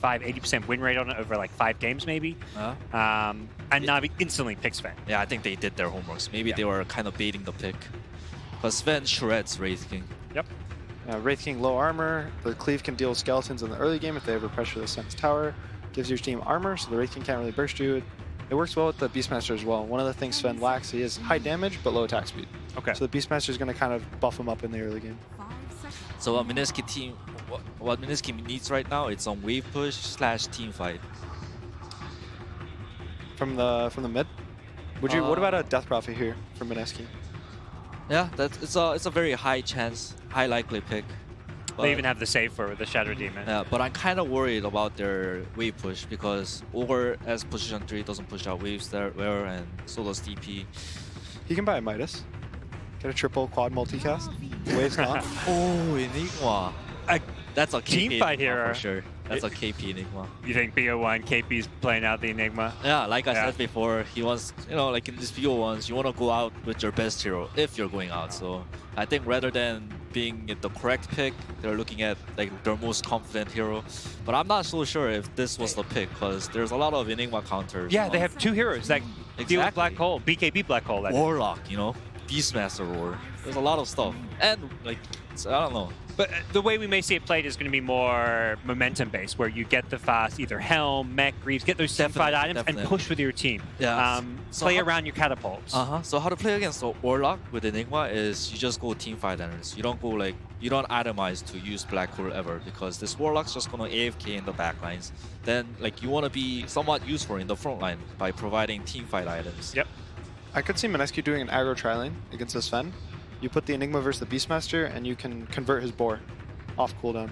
80% win rate on it over like 5 games maybe. And NaVi instantly picks Sven. Yeah, I think they did their homeworks. Maybe they were kind of baiting the pick. But Sven shreds Wraith King. Yep. Wraith King low armor. The cleave can deal with skeletons in the early game if they ever pressure the Sen's tower. Gives your team armor, so the Wraith King can't really burst you. It works well with the Beastmaster as well. One of the things Sven lacks, he has high damage but low attack speed. Okay. So the Beastmaster is going to kind of buff him up in the early game. So what Mineski team, what Mineski needs right now, it's on wave push / team fight. From the mid, would you? What about a Death Prophet here from Mineski? Yeah, it's a very high chance, high likely pick. But They even have the save for the Shadow Demon. yeah, but I'm kind of worried about their wave push because Ogre as position 3 doesn't push out waves there, and so does DP. He can buy a Midas. Get a triple quad multicast. Waves not. Oh, Enigma. That's a KP Team fight Enigma here. for sure. That's a KP Enigma. You think BO1 KP's playing out the Enigma? Yeah, like I said before, he wants, like in these BO1s, you want to go out with your best hero if you're going out. So I think rather than being the correct pick, they're looking at like their most confident hero. But I'm not so sure if this was the pick because there's a lot of Enigma counters. Yeah, they have 2 heroes that deal with Black Hole, BKB Black Hole. Warlock, Beastmaster War. There's a lot of stuff. And like, I don't know. But the way we may see it played is going to be more momentum-based, where you get the fast either Helm, Mech, Greaves, get those teamfight items and push with your team. Yeah. Play around your catapults. So how to play against the Warlock with Enigma is you just go teamfight enemies. You don't go you don't itemize to use Black Hole ever because this Warlock's just gonna AFK in the backlines. Then you want to be somewhat useful in the front line by providing teamfight items. Yep. I could see Mineski doing an aggro tri-lane against this Sven. You put the Enigma versus the Beastmaster, and you can convert his boar off cooldown.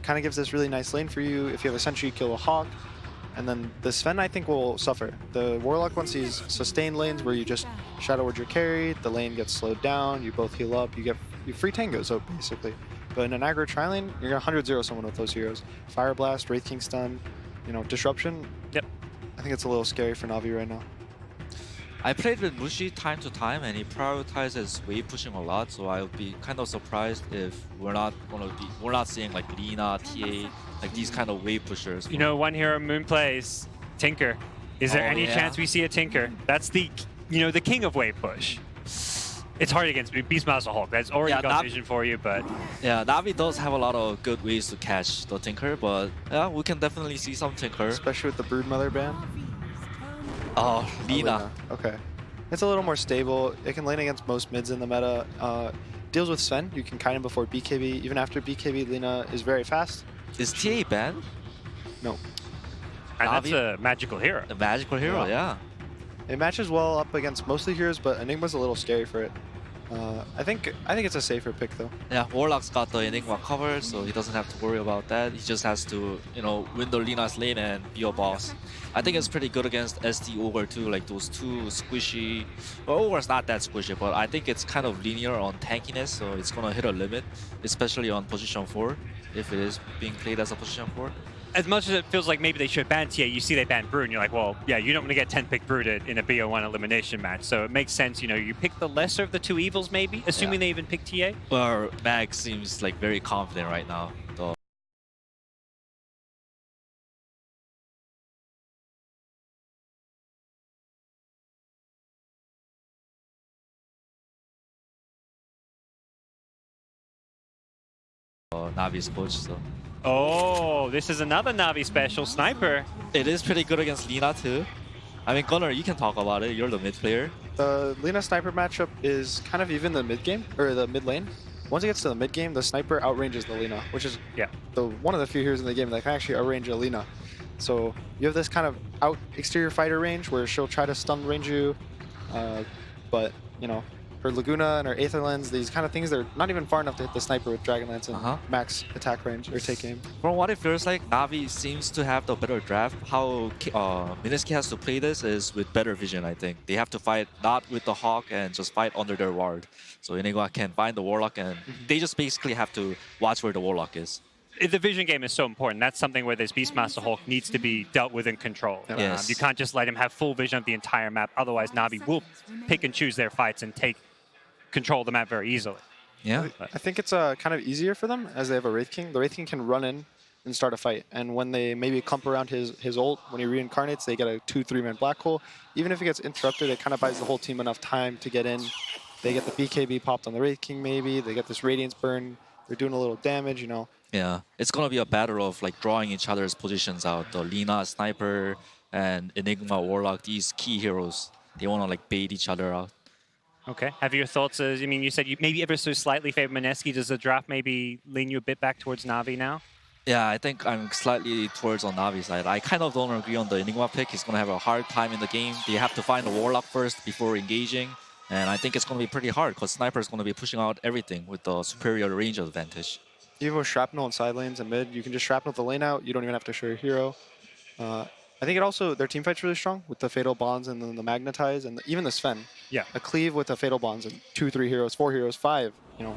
Kind of gives this really nice lane for you. If you have a sentry, kill a hawk. And then the Sven, I think, will suffer. The Warlock, once he's sustained lanes where you just Shadow Word your carry, the lane gets slowed down, you both heal up, you free tangos up, basically. But in an aggro tri-lane, you're going to 100-0 someone with those heroes. Fire Blast, Wraith King Stun, Disruption. Yep. I think it's a little scary for NaVi right now. I played with Mushi time to time, and he prioritizes wave pushing a lot. So I would be kind of surprised if we're not seeing like Lina, TA, like these kind of wave pushers. One hero Moon plays, Tinker. Is there any chance we see a Tinker? That's the the king of wave push. It's hard against Beastmaster Hulk. That's already got vision for you, but yeah, NaVi does have a lot of good ways to catch the Tinker, but yeah, we can definitely see some Tinker, especially with the Broodmother ban. Oh, Lina. Okay. It's a little more stable. It can lane against most mids in the meta. Deals with Sven. You can kite him before BKB. Even after BKB, Lina is very fast. Is TA banned? No. And that's a magical hero. A magical hero, yeah. It matches well up against most of the heroes, but Enigma's a little scary for it. I think it's a safer pick though. Yeah, Warlock's got the Enigma covered, so he doesn't have to worry about that. He just has to, win the Lina's lane and be a boss. I think it's pretty good against SD Ogre too, like those 2 squishy. Well, Ogre's not that squishy, but I think it's kind of linear on tankiness, so it's gonna hit a limit, especially on position 4, if it is being played as a position 4. As much as it feels like maybe they should ban TA, you see they ban Brood, and you're like, well, yeah, you don't want to get 10-pick Brooded in a BO1 elimination match. So it makes sense, you pick the lesser of the 2 evils maybe, assuming they even pick TA. Well, Mag seems like very confident right now. NaVi's coach, so. Oh, this is another NaVi special, Sniper. It is pretty good against Lina too. I mean, Gunnar, you can talk about it. You're the mid player. The Lina Sniper matchup is kind of even the mid game, or the mid lane. Once it gets to the mid game, the Sniper outranges the Lina, which is one of the few heroes in the game that can actually outrange a Lina. So you have this kind of out exterior fighter range where she'll try to stun range you, but her Laguna and her Aether Lens, these kind of things, they're not even far enough to hit the Sniper with Dragon Lance and max attack range or take aim. From what it feels like, NaVi seems to have the better draft. How Mineski has to play this is with better vision, I think. They have to fight not with the Hawk and just fight under their ward. So Enigma can find the Warlock and they just basically have to watch where the Warlock is. The vision game is so important. That's something where this Beastmaster Hulk needs to be dealt with and controlled. Yes. You can't just let him have full vision of the entire map. Otherwise, NaVi will pick and choose their fights and control the map very easily. Yeah. I think it's kind of easier for them as they have a Wraith King. The Wraith King can run in and start a fight. And when they maybe clump around his ult, when he reincarnates, they get a 2-3-man black hole. Even if it gets interrupted, it kind of buys the whole team enough time to get in. They get the BKB popped on the Wraith King maybe, they get this Radiance burn, they're doing a little damage, you know. Yeah, it's gonna be a battle of like drawing each other's positions out. The Lina, Sniper, and Enigma, Warlock, these key heroes, they wanna like bait each other out. Okay. Have your thoughts? I mean, you said you maybe ever so slightly favor Mineski. Does the draft maybe lean you a bit back towards NaVi now? Yeah, I think I'm slightly towards on NaVi's side. I kind of don't agree on the Enigma pick. He's gonna have a hard time in the game. They have to find the Warlock first before engaging. And I think it's gonna be pretty hard because Sniper is gonna be pushing out everything with the superior range advantage. Even with Shrapnel in side lanes and mid, you can just Shrapnel the lane out. You don't even have to show your hero. I think it also, their team fight's really strong with the Fatal Bonds and then the Magnetize and even the Sven. Yeah. A cleave with the Fatal Bonds and 2, 3 heroes, 4 heroes, 5, you know,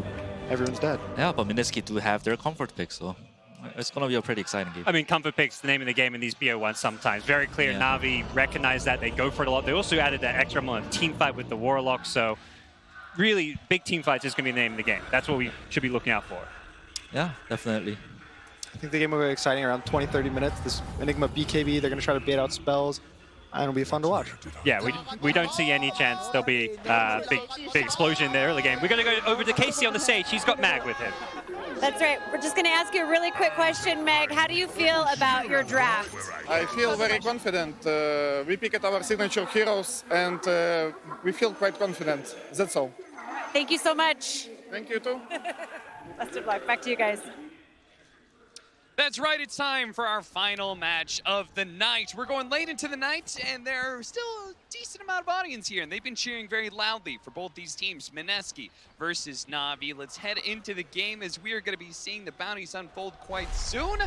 everyone's dead. Yeah, but Mineski do have their comfort pick, so it's gonna be a pretty exciting game. I mean, comfort pick's the name of the game in these BO1s sometimes. Very clear, Yeah. NaVi recognize that, they go for it a lot. They also added that extra element of team fight with the Warlock, so really big team fights is going to be the name of the game. That's what we should be looking out for. Yeah, definitely. I think the game will be exciting around 20-30 minutes. This Enigma BKB, they're going to try to bait out spells, and it'll be fun to watch. Yeah, we don't see any chance there'll be a big explosion in the early game. We're going to go over to Casey on the stage. He's got Mag with him. That's right. We're just going to ask you a really quick question, Meg. How do you feel about your draft? I feel very confident. We picked our signature heroes, and we feel quite confident. That's all. Thank you so much. Thank you, too. Best of luck. Back to you guys. That's right, it's time for our final match of the night. We're going late into the night, and there's still a decent amount of audience here, and they've been cheering very loudly for both these teams, Mineski versus NaVi. Let's head into the game as we are going to be seeing the bounties unfold quite soon.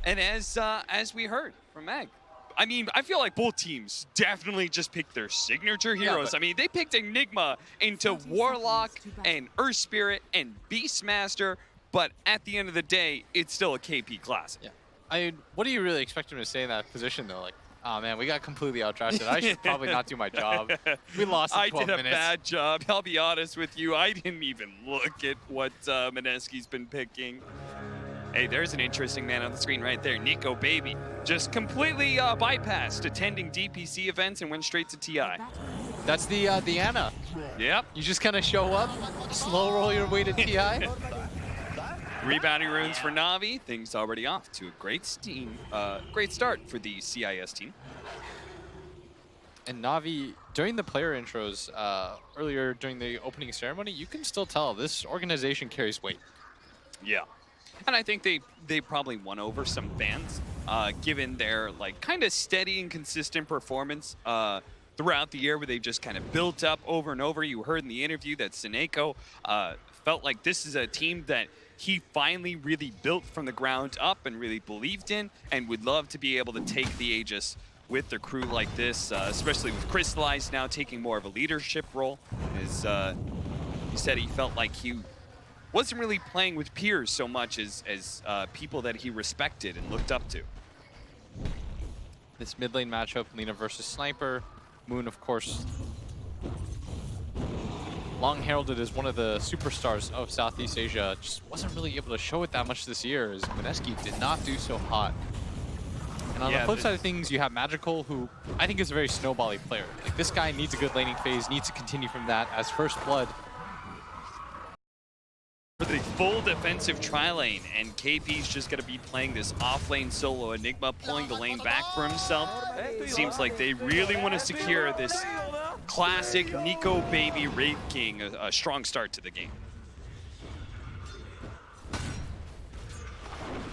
And as we heard from Meg, I mean, I feel like both teams definitely just picked their signature heroes. Yeah, I mean, they picked Enigma into Warlock and Earth Spirit and Beastmaster. But at the end of the day, it's still a KP classic. Yeah. I mean, what do you really expect him to say in that position, though? Like, oh, man, we got completely outdrafted. I should probably not do my job. We lost in 12 minutes. I did a bad job. I'll be honest with you. I didn't even look at what Mineski's been picking. Hey, there's an interesting man on the screen right there. Nico Baby just completely bypassed attending DPC events and went straight to TI. That's the Anna. Yep. You just kind of show up, slow roll your way to TI. Rebounding runes for NaVi. Things already off to a great start for the CIS team. And NaVi, during the player intros earlier during the opening ceremony, you can still tell this organization carries weight. Yeah. And I think they probably won over some fans, given their like kind of steady and consistent performance throughout the year, where they've just kind of built up over and over. You heard in the interview that Seneko felt like this is a team that he finally really built from the ground up and really believed in, and would love to be able to take the Aegis with the crew like this, especially with Crystallized now taking more of a leadership role. He said he felt like he wasn't really playing with peers so much as people that he respected and looked up to. This mid lane matchup, Lina versus Sniper. Moon, of course, long heralded as one of the superstars of Southeast Asia, just wasn't really able to show it that much this year, as Mineski did not do so hot. And on the flip side of things, you have Magical, who I think is a very snowbally player. Like, this guy needs a good laning phase, needs to continue from that as First Blood. For the full defensive tri-lane, and KP's just going to be playing this off-lane solo Enigma, pulling the lane back for himself. Seems like they really want to secure this classic Nico Baby Wraith King, a strong start to the game.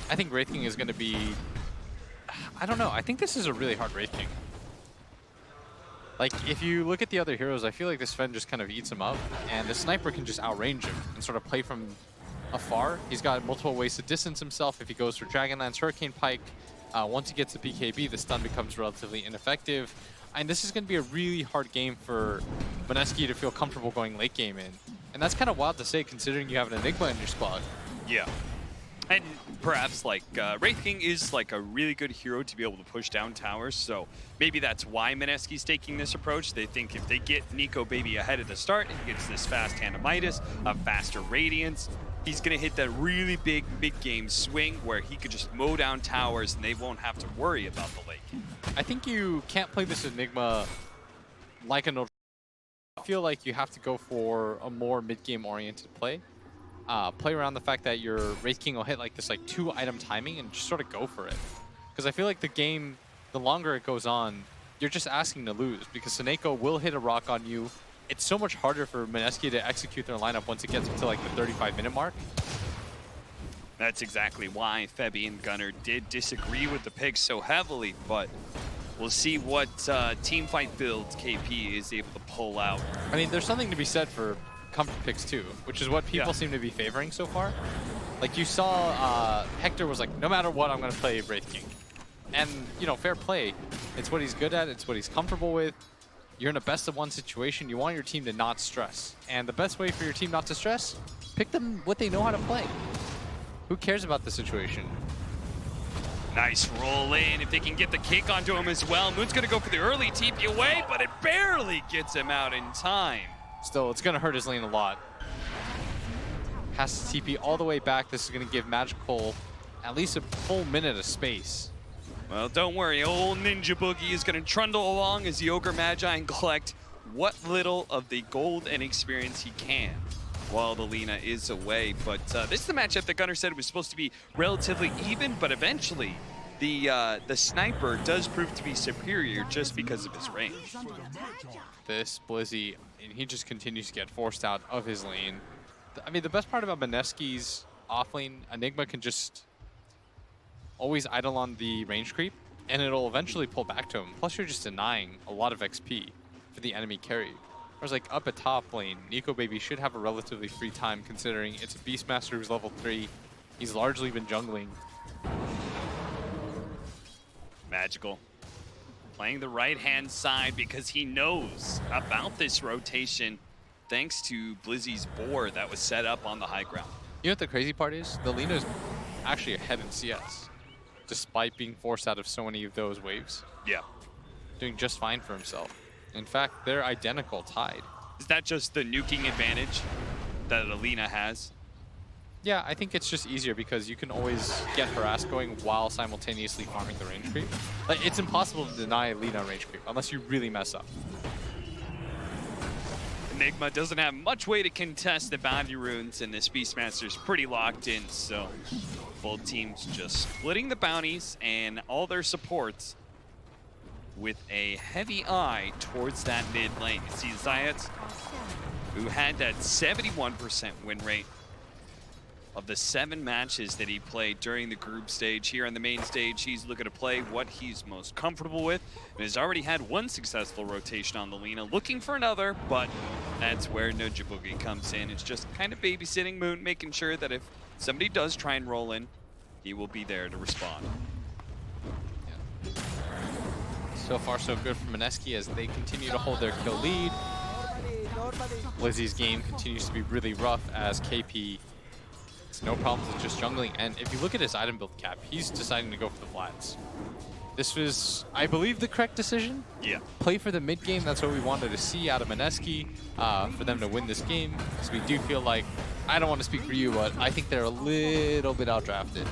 I think Wraith King is going to be... I don't know. I think this is a really hard Wraith King. Like, if you look at the other heroes, I feel like this Sven just kind of eats him up, and the Sniper can just outrange him and sort of play from afar. He's got multiple ways to distance himself if he goes for Dragonlance, Hurricane Pike. Once he gets to BKB, the stun becomes relatively ineffective. And this is going to be a really hard game for Mineski to feel comfortable going late game in. And that's kind of wild to say, considering you have an Enigma in your squad. Yeah. And perhaps like Wraith King is like a really good hero to be able to push down towers, so maybe that's why Mineski's taking this approach. They think if they get Nico Baby ahead at the start, he gets this fast Hand of Midas, a faster Radiance, he's going to hit that really big mid-game swing where he could just mow down towers and they won't have to worry about the late game. I think you can't play this Enigma like a neutral. I feel like you have to go for a more mid-game oriented play. Play around the fact that your Wraith King will hit like this 2-item timing and just sort of go for it. Because I feel like the game, the longer it goes on, you're just asking to lose because Seneko will hit a rock on you. It's so much harder for Mineski to execute their lineup once it gets to like the 35-minute mark. That's exactly why Febby and Gunnar did disagree with the picks so heavily, but we'll see what teamfight builds KP is able to pull out. I mean, there's something to be said for comfort picks too, which is what people seem to be favoring so far. Like you saw Hector was like, no matter what, I'm going to play Wraith King. And, you know, fair play. It's what he's good at. It's what he's comfortable with. You're in a best-of-1 situation. You want your team to not stress. And the best way for your team not to stress, pick them what they know how to play. Who cares about the situation? Nice roll in. If they can get the kick onto him as well. Moon's going to go for the early TP away, but it barely gets him out in time. Still, it's going to hurt his lane a lot. Has to TP all the way back. This is going to give Magical at least a full minute of space. Well, don't worry. Old Ninja Boogie is going to trundle along as the Ogre Magi and collect what little of the gold and experience he can while the Lina is away. But this is the matchup that Gunnar said was supposed to be relatively even, but eventually the sniper does prove to be superior just because of his range. This Blizzy, and he just continues to get forced out of his lane. I mean, the best part about Mineski's offlane, Enigma can just always idle on the range creep, and it'll eventually pull back to him. Plus, you're just denying a lot of XP for the enemy carry. Whereas, like, up at top lane, Nico Baby should have a relatively free time, considering it's a Beastmaster who's level 3. He's largely been jungling. Magical. Playing the right-hand side because he knows about this rotation thanks to Blizzy's board that was set up on the high ground. You know what the crazy part is? The Lina's actually ahead in CS, despite being forced out of so many of those waves. Yeah. Doing just fine for himself. In fact, they're identical, tied. Is that just the nuking advantage that Alina has? Yeah, I think it's just easier because you can always get harass going while simultaneously farming the range creep. Like, it's impossible to deny Lina range creep unless you really mess up. Enigma doesn't have much way to contest the bounty runes, and this Beastmaster's pretty locked in, so both teams just splitting the bounties and all their supports with a heavy eye towards that mid lane. You see Zayat, who had that 71% win rate of the 7 matches that he played during the group stage. Here on the main stage, he's looking to play what he's most comfortable with, and has already had 1 successful rotation on the Lina, looking for another, but that's where Ninja Boogie comes in. It's just kind of babysitting Moon, making sure that if somebody does try and roll in, he will be there to respond. Yeah. So far, so good for Mineski as they continue to hold their kill lead. Blizzy's game continues to be really rough as KP has no problems with just jungling. And if you look at his item build cap, he's deciding to go for the flats. This was, I believe, the correct decision. Yeah. Play for the mid game. That's what we wanted to see out of Mineski for them to win this game. Because we do feel like, I don't want to speak for you, but I think they're a little bit outdrafted.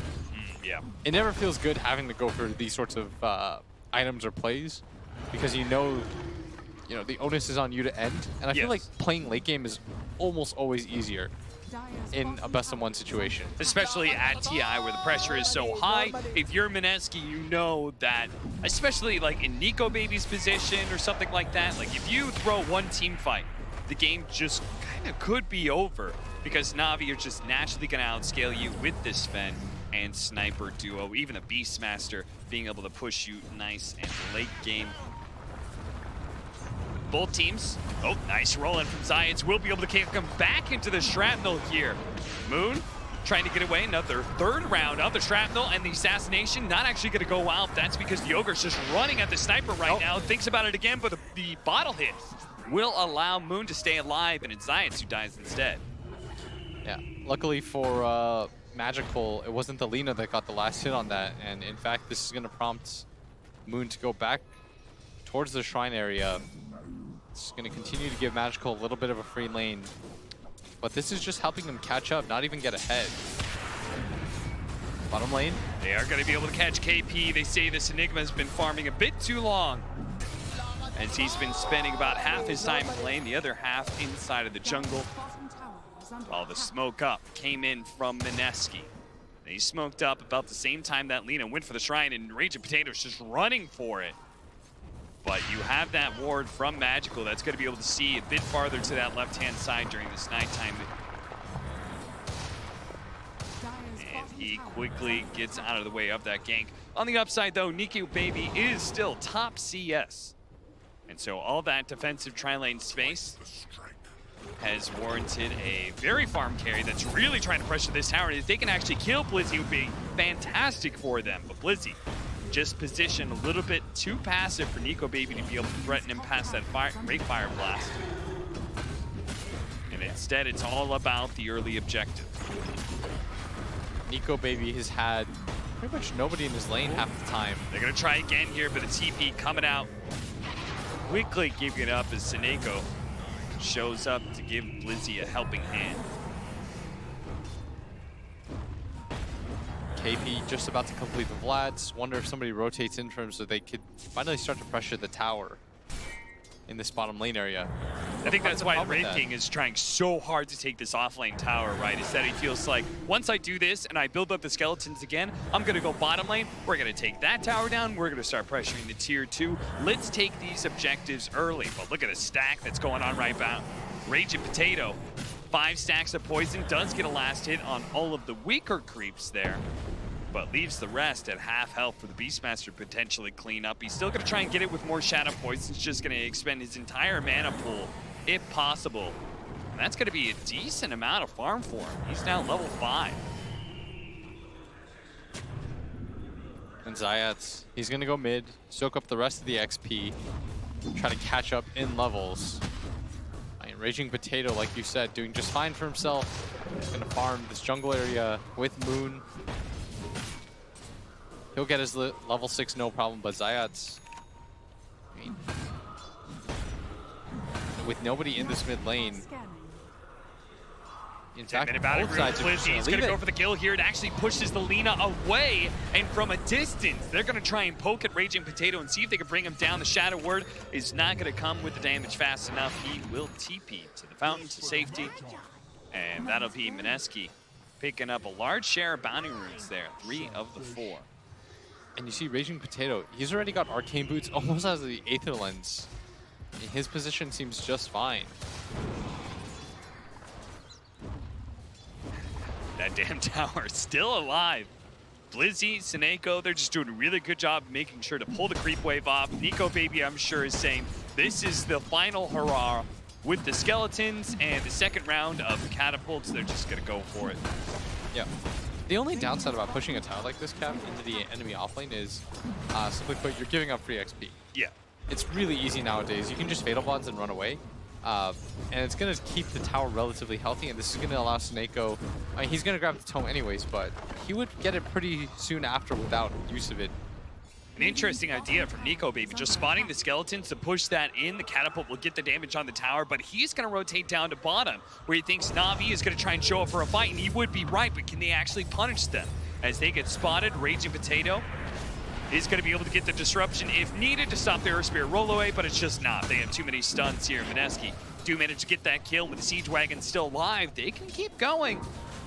Yeah. It never feels good having to go for these sorts of items or plays because you know the onus is on you to end. And I feel like playing late game is almost always easier in a best-of-1 situation. Especially at TI where the pressure is so high. If you're Mineski, you know that, especially like in Nico Baby's position or something like that, like if you throw one team fight, the game just kind of could be over because NaVi are just naturally going to outscale you with this Sven and Sniper duo, even a Beastmaster being able to push you nice and late game. Both teams, oh, nice roll in from Zayats, will be able to kick him back into the shrapnel here. Moon trying to get away, another 3rd round of the shrapnel, and the assassination not actually going to go out. That's because the Ogre's just running at the Sniper right now. Thinks about it again, but the bottle hit will allow Moon to stay alive, and it's Zayats who dies instead. Yeah, luckily for Magical, it wasn't the Lina that got the last hit on that, and in fact, this is going to prompt Moon to go back towards the shrine area. It's going to continue to give Magical a little bit of a free lane. but this is just helping them catch up, not even get ahead. Bottom lane. They are going to be able to catch KP. They say this Enigma has been farming a bit too long, as he's been spending about half his time in the lane, the other half inside of the jungle. While the smoke up came in from Mineski. They smoked up about the same time that Lina went for the shrine, and Raging Potato's just running for it. But you have that ward from Magical that's going to be able to see a bit farther to that left-hand side during this nighttime. And he quickly gets out of the way of that gank. On the upside, though, Nico Baby is still top CS. And so all that defensive tri-lane space has warranted a very farm carry that's really trying to pressure this tower. And if they can actually kill Blizzy, it would be fantastic for them. But Blizzy just positioned a little bit too passive for Nico Baby to be able to threaten him past that Great Fire Blast. And instead, it's all about the early objective. Nico Baby has had pretty much nobody in his lane half the time. They're going to try again here, but the TP coming out. Quickly giving it up as Seneko shows up to give Blizzy a helping hand. KP just about to complete the Vlads. Wonder if somebody rotates in terms so they could finally start to pressure the tower in this bottom lane area. I think that's why Wraith King is trying so hard to take this offlane tower, right? Is that he feels like, once I do this and I build up the skeletons again, I'm gonna go bottom lane, we're gonna take that tower down, we're gonna start pressuring the tier 2. Let's take these objectives early. But look at the stack that's going on right now. Raging Potato, 5 stacks of poison, does get a last hit on all of the weaker creeps there, but leaves the rest at half health for the Beastmaster to potentially clean up. He's still going to try and get it with more Shadow Poisons, just going to expend his entire mana pool, if possible. And that's going to be a decent amount of farm for him. He's now level 5. And Zayats, he's going to go mid, soak up the rest of the XP, try to catch up in levels. And Raging Potato, like you said, doing just fine for himself. He's going to farm this jungle area with Moon. He'll get his level 6 no problem, but Zayats, I mean, with nobody in this mid lane, in fact, both sides are He's going to go for the kill here. It actually pushes the Lina away, and from a distance, they're going to try and poke at Raging Potato and see if they can bring him down. The Shadow Word is not going to come with the damage fast enough. He will TP to the fountain to safety, and that'll be Mineski picking up a large share of bounty runes there, 3 of the 4. And you see Raging Potato, he's already got Arcane Boots almost as the Aether Lens. His position seems just fine. That damn tower is still alive. Blizzy, Seneko, they're just doing a really good job making sure to pull the creep wave off. Nico Baby, I'm sure, is saying this is the final hurrah with the skeletons and the second round of the catapults. They're just going to go for it. Yeah. The only downside about pushing a tower like this, Cap, into the enemy offlane is, simply put, you're giving up free XP. Yeah. It's really easy nowadays. You can just Fatal Bonds and run away. And it's going to keep the tower relatively healthy, and this is going to allow Seneko, I mean, he's going to grab the tome anyways, but he would get it pretty soon after without use of it. An interesting idea from Nico Baby, just spawning the skeletons to push that in. The catapult will get the damage on the tower, but he's going to rotate down to bottom, where he thinks NaVi is going to try and show up for a fight, and he would be right, but can they actually punish them? As they get spotted, Raging Potato is going to be able to get the disruption if needed to stop their Spirit roll away, but it's just not. They have too many stuns here. Mineski do manage to get that kill with the Siege Wagon still alive. They can keep going.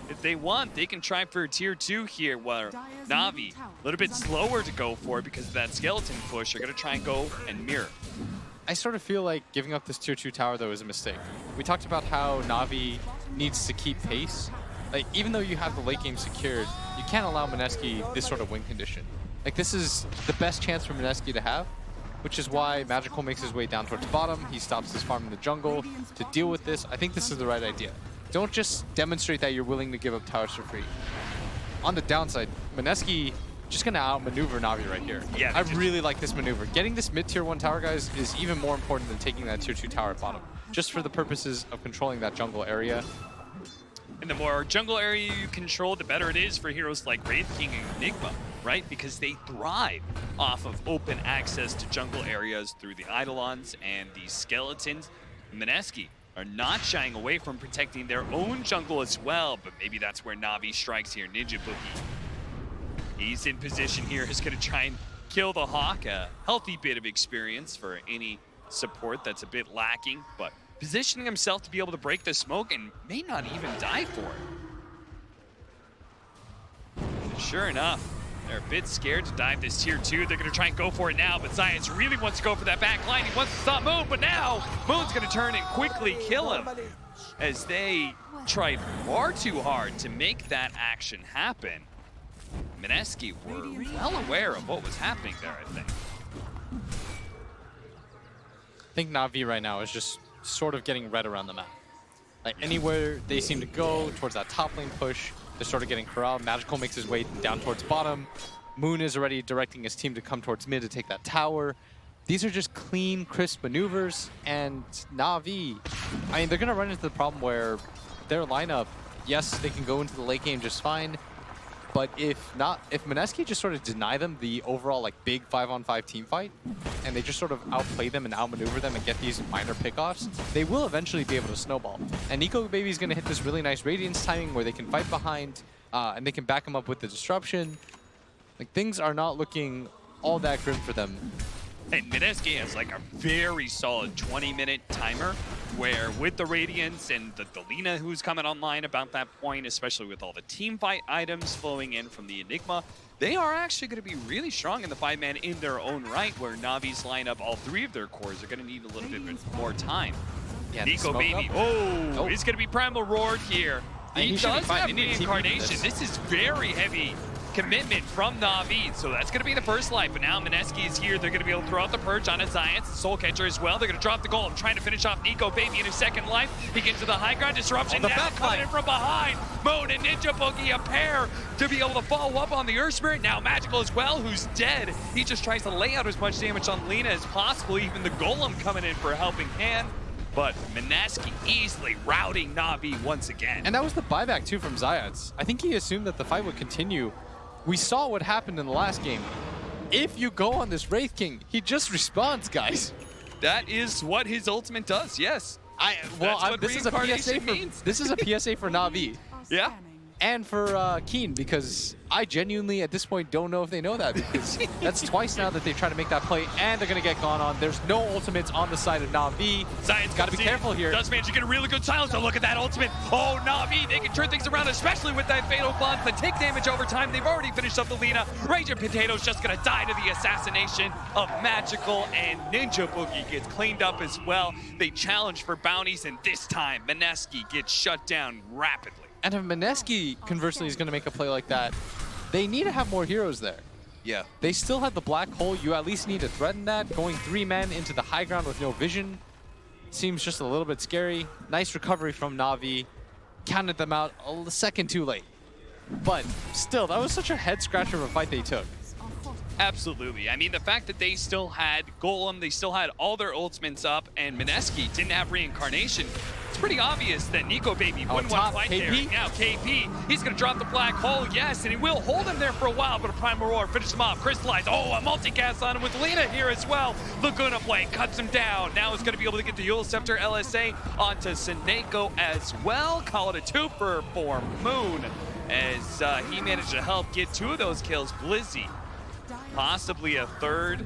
If they want, they can try for a tier 2 here, where NaVi, a little bit slower to go for it because of that skeleton push. They're going to try and go and mirror. I sort of feel like giving up this tier 2 tower, though, is a mistake. We talked about how NaVi needs to keep pace. Like, even though you have the late game secured, you can't allow Mineski this sort of win condition. Like, this is the best chance for Mineski to have, which is why Magical makes his way down towards bottom. He stops his farm in the jungle to deal with this. I think this is the right idea. Don't just demonstrate that you're willing to give up towers for free. On the downside, Mineski just gonna outmaneuver NaVi right here. Yeah, I really like this maneuver. Getting this mid-tier 1 tower, guys, is even more important than taking that tier 2 tower at bottom, just for the purposes of controlling that jungle area. And the more jungle area you control, the better it is for heroes like Wraith King and Enigma, right? Because they thrive off of open access to jungle areas through the Eidolons and the skeletons. Mineski are not shying away from protecting their own jungle as well, but maybe that's where NaVi strikes here. Ninja Boogie, he's in position here. He's going to try and kill the Hawk. A healthy bit of experience for any support that's a bit lacking, but positioning himself to be able to break the smoke and may not even die for it. And sure enough, they're a bit scared to dive this tier 2. They're going to try and go for it now, but Science really wants to go for that back line. He wants to stop Moon, but now Moon's going to turn and quickly kill him as they tried far too hard to make that action happen. Mineski were well aware of what was happening there, I think. I think NaVi right now is just sort of getting red around the map. Like anywhere they seem to go towards that top lane push, they're sort of getting corralled. Magical makes his way down towards bottom. Moon is already directing his team to come towards mid to take that tower. These are just clean, crisp maneuvers. And NaVi, I mean, they're going to run into the problem where their lineup, yes, they can go into the late game just fine. But if Mineski just sort of deny them the overall like big 5-on-5 team fight, and they just sort of outplay them and outmaneuver them and get these minor pickoffs, they will eventually be able to snowball. And Nico Baby's going to hit this really nice Radiance timing where they can fight behind and they can back him up with the disruption. Like things are not looking all that grim for them. And Mineski has like a very solid 20-minute timer where with the Radiance and the Lina who's coming online about that point, especially with all the team fight items flowing in from the Enigma, they are actually going to be really strong in the 5-man in their own right, where Navi's lineup, all 3 of their cores are going to need a little bit more time. Yeah, Nico Baby, he's going to be Primal Roared here. He does have reincarnation. This is very heavy commitment from NaVi, so that's going to be the first life. But now Mineski is here. They're going to be able to throw out the Purge on his Science, Soul Catcher as well. They're going to drop the goal. Trying to finish off Nico Baby in his second life. He gets to the high ground. Disruption now coming in from behind. Moon and Ninja Boogie, a pair to be able to follow up on the Earth Spirit. Now Magical as well, who's dead. He just tries to lay out as much damage on Lina as possible. Even the Golem coming in for a helping hand. But Mineski easily routing NaVi once again. And that was the buyback too from Zayats. I think he assumed that the fight would continue. We saw what happened in the last game. If you go on this Wraith King, he just respawns, guys. That is what his ultimate does, yes. This is a PSA for NaVi. Yeah. And for Keen, because I genuinely, at this point, don't know if they know that, because that's twice now that they try to make that play, and they're going to get gone on. There's no ultimates on the side of NaVi. Science got to be careful here. Does manage to get a really good silence. Look at that ultimate. Oh, NaVi, they can turn things around, especially with that Fatal Glance. They take damage over time. They've already finished up the Lina. Raging Potato's just going to die to the assassination of Magical, and Ninja Boogie gets cleaned up as well. They challenge for bounties, and this time, Mineski gets shut down rapidly. And if Mineski, conversely, is going to make a play like that, they need to have more heroes there. Yeah. They still have the black hole. You at least need to threaten that. Going 3 men into the high ground with no vision seems just a little bit scary. Nice recovery from NaVi. Counted them out a second too late. But still, that was such a head-scratcher of a fight they took. Absolutely. I mean, the fact that they still had Golem, they still had all their ultimates up, and Mineski didn't have reincarnation, it's pretty obvious that Nico Baby wouldn't want to fight there. Now KP, he's going to drop the black hole, yes, and he will hold him there for a while, but a Primal Roar finishes him off. Crystallize, a multicast on him with Lina here as well. Laguna Play cuts him down. Now he's going to be able to get the INTERCEPTOR LSA onto Seneko as well. Call it a 2-fer for Moon, as he managed to help get 2 of those kills. Blizzy, possibly a 3rd,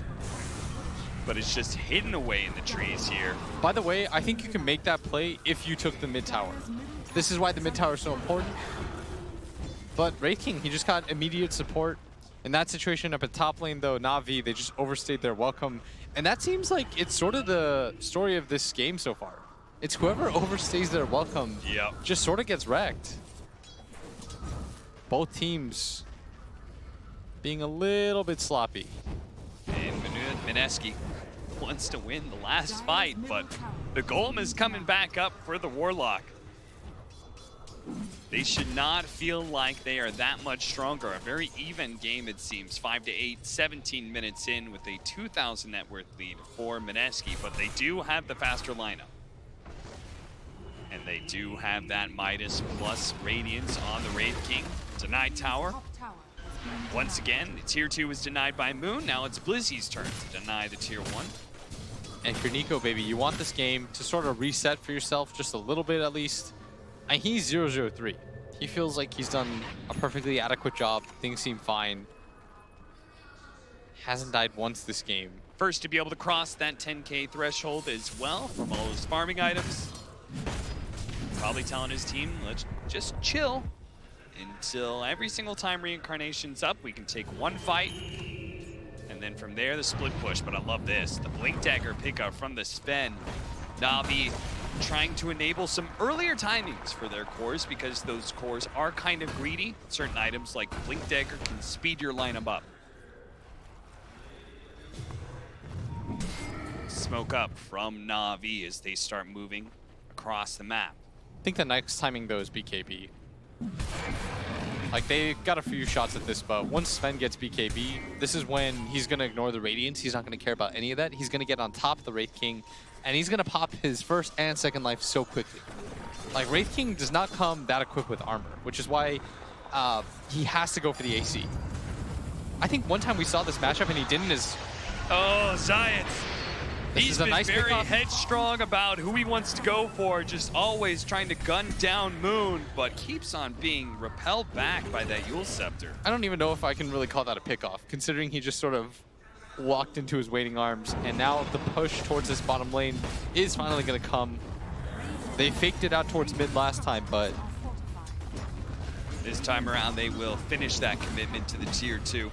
but it's just hidden away in the trees here. By the way, I think you can make that play if you took the mid tower. This is why the mid tower is so important. But Wraith King, he just got immediate support. In that situation up at top lane, though, NaVi, they just overstayed their welcome. And that seems like it's sort of the story of this game so far. It's whoever overstays their welcome just sort of gets wrecked. Both teams being a little bit sloppy. And Mineski wants to win the last fight, but the Golem is coming back up for the Warlock. They should not feel like they are that much stronger. A very even game, it seems. 5-8, 17 minutes in with a 2,000 net worth lead for Mineski, but they do have the faster lineup. And they do have that Midas plus Radiance on the Wraith King. Denied tower. Once again, the tier 2 was denied by Moon. Now it's Blizzy's turn to deny the tier 1. And if you're Nico, baby, you want this game to sort of reset for yourself just a little bit at least. And he's 0-0-3. He feels like he's done a perfectly adequate job. Things seem fine. Hasn't died once this game. First to be able to cross that 10K threshold as well from all those farming items. Probably telling his team, let's just chill until every single time reincarnation's up, we can take one fight. And then from there, the split push. But I love this. The Blink Dagger pickup from the Sven. NaVi trying to enable some earlier timings for their cores because those cores are kind of greedy. Certain items like Blink Dagger can speed your lineup up. Smoke up from NaVi as they start moving across the map. I think the next timing though is BKB. Like they got a few shots at this, but once Sven gets BKB, this is when he's gonna ignore the Radiance. He's not gonna care about any of that. He's gonna get on top of the Wraith King, and he's gonna pop his first and second life so quickly. Like Wraith King does not come that equipped with armor, which is why he has to go for the AC. I think one time we saw this matchup and he didn't is... Oh, Zayat. He's been nice very pickup. headstrong about who he wants to go for, just always trying to gun down Moon, but keeps on being repelled back by that Yule Scepter. I don't even know if I can really call that a pickoff, considering he just sort of walked into his waiting arms, and now the push towards this bottom lane is finally going to come. They faked it out towards mid last time, but... This time around, they will finish that commitment to the tier 2.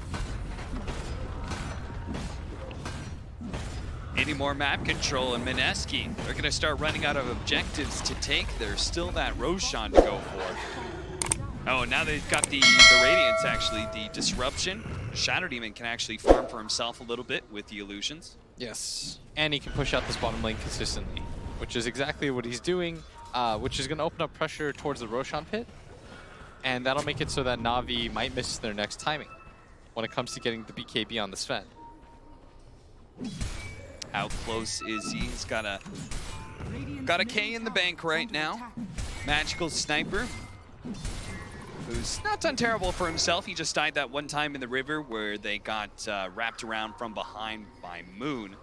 Any more map control and Mineski, they're going to start running out of objectives to take. There's still that Roshan to go for. Oh, now they've got the Radiance, actually, the Disruption. Shadow Demon can actually farm for himself a little bit with the illusions. Yes, and he can push out this bottom lane consistently, which is exactly what he's doing, which is going to open up pressure towards the Roshan pit, and that'll make it so that NaVi might miss their next timing when it comes to getting the BKB on the Sven. How close is he? He's got a K in the bank right now. Magical Sniper, who's not done terrible for himself. He just died that one time in the river where they got wrapped around from behind by Moon.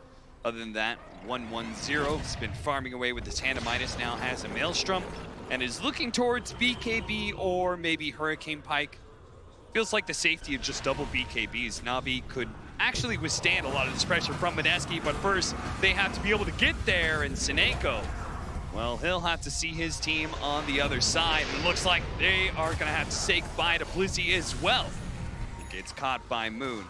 Other than that, 1-1-0. He's been farming away with his Tandem Midas, now has a Maelstrom, and is looking towards BKB or maybe Hurricane Pike. Feels like the safety of just double BKBs. NaVi could actually withstand a lot of this pressure from Mineski, but first they have to be able to get there, and Seneko, well, he'll have to see his team on the other side. And it looks like they are gonna have to say goodbye to Blizzy as well. Gets caught by Moon.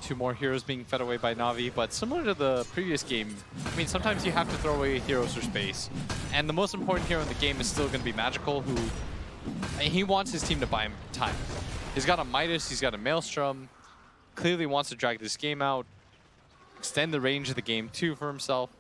Two more heroes being fed away by NaVi, but similar to the previous game, I mean, sometimes you have to throw away heroes for space. And the most important hero in the game is still going to be Magical, who he wants his team to buy him time. He's got a Midas, he's got a Maelstrom, clearly wants to drag this game out, extend the range of the game too for himself.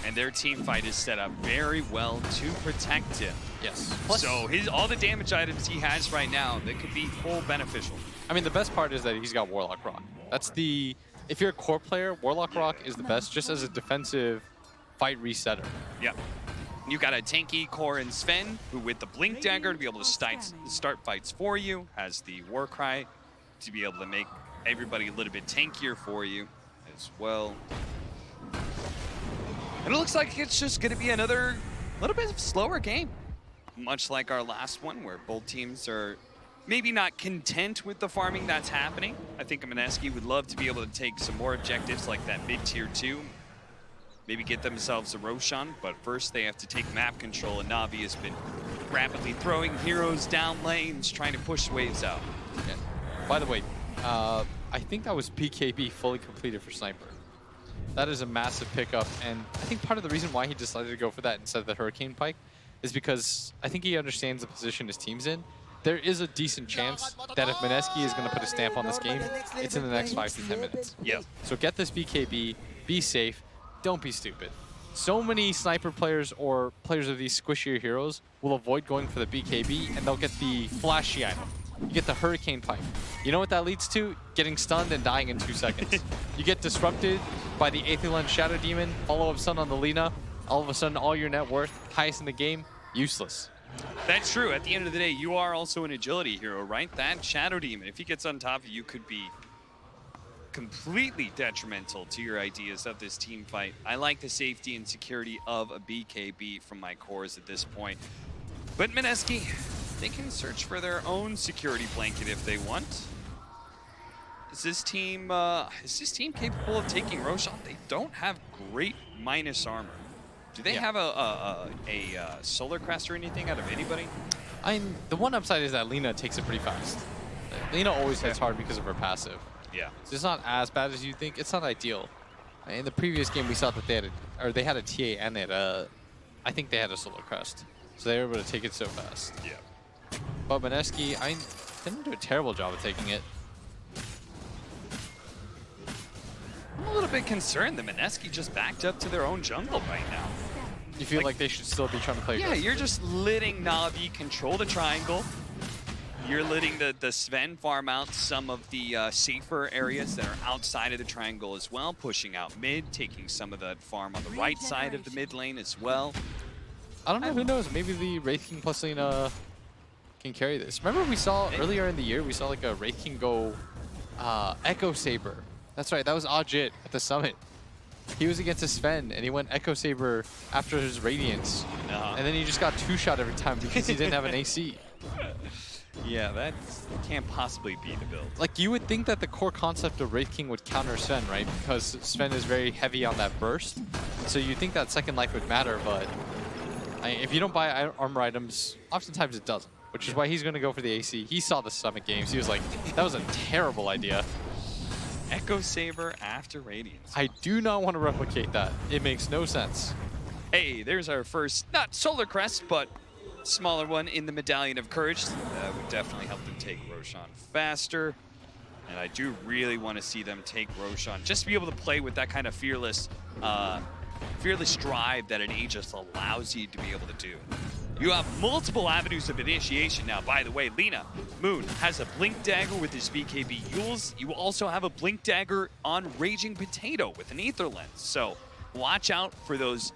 And their team fight is set up very well to protect him. Yes. So all the damage items he has right now, that could be full beneficial. I mean, the best part is that he's got Warlock Rock. That's the... If you're a core player, Warlock Rock is the best just as a defensive fight resetter. Yeah. You got a tanky core in Sven, who with the Blink Dagger to be able to start fights for you, has the Warcry to be able to make everybody a little bit tankier for you as well. And it looks like it's just going to be another little bit of slower game. Much like our last one, where both teams are maybe not content with the farming that's happening. I think Mineski would love to be able to take some more objectives like that mid-tier 2. Maybe get themselves a Roshan, but first they have to take map control, and NaVi has been rapidly throwing heroes down lanes, trying to push waves out. Yeah. By the way, I think that was BKB fully completed for Sniper. That is a massive pickup, and I think part of the reason why he decided to go for that instead of the Hurricane Pike is because I think he understands the position his team's in. There is a decent chance that if Mineski is going to put a stamp on this game, it's in the next 5 to 10 minutes. Yep. So get this BKB, be safe, don't be stupid. So many Sniper players or players of these squishier heroes will avoid going for the BKB, and they'll get the flashy item. You get the Hurricane Pike. You know what that leads to? Getting stunned and dying in 2 seconds. You get disrupted by the Aethelon Shadow Demon, follow-up stun on the Lina, all of a sudden all your net worth, highest in the game, useless. That's true. At the end of the day, you are also an agility hero, right? That Shadow Demon, if he gets on top of you, could be completely detrimental to your ideas of this team fight. I like the safety and security of a BKB from my cores at this point. But Mineski, they can search for their own security blanket if they want. Is this team capable of taking Roshan? They don't have great minus armor. Do they have a Solar Crest or anything out of anybody? The one upside is that Lina takes it pretty fast. Lina always hits hard because of her passive. Yeah. So it's not as bad as you think. It's not ideal. In the previous game, we saw that they had a TA and they had I think they had a Solar Crest. So they were able to take it so fast. Yeah. But Mineski, I didn't do a terrible job of taking it. I'm a little bit concerned that Mineski just backed up to their own jungle right now. You feel like they should still be trying to play aggressive? You're just letting NaVi control the triangle. You're letting the Sven farm out some of the safer areas that are outside of the triangle as well, pushing out mid, taking some of that farm on the right side of the mid lane as well. I don't know, who knows? Maybe the Wraith King plus Lina can carry this. Remember we saw earlier in the year, we saw like a Wraith King go Echo Saber. That's right, that was Ajit at the summit. He was against a Sven, and he went Echo Saber after his Radiance. And then he just got two-shot every time because he didn't have an AC. Yeah, that can't possibly be the build. Like, you would think that the core concept of Wraith King would counter Sven, right? Because Sven is very heavy on that burst. So you think that second life would matter, but if you don't buy armor items, oftentimes it doesn't. Which is why he's going to go for the AC. He saw the Summit games. He was like, that was a terrible idea. Echo Saber after Radiance. I do not want to replicate that. It makes no sense. Hey, there's our first, not Solar Crest, but smaller one in the Medallion of Courage. That would definitely help them take Roshan faster. And I do really want to see them take Roshan. Just to be able to play with that kind of fearless drive that an Aegis allows you to be able to do. You have multiple avenues of initiation now. By the way, Lina, Moon has a Blink Dagger with his BKB Yules. You also have a Blink Dagger on Raging Potato with an Aether Lens. So watch out for those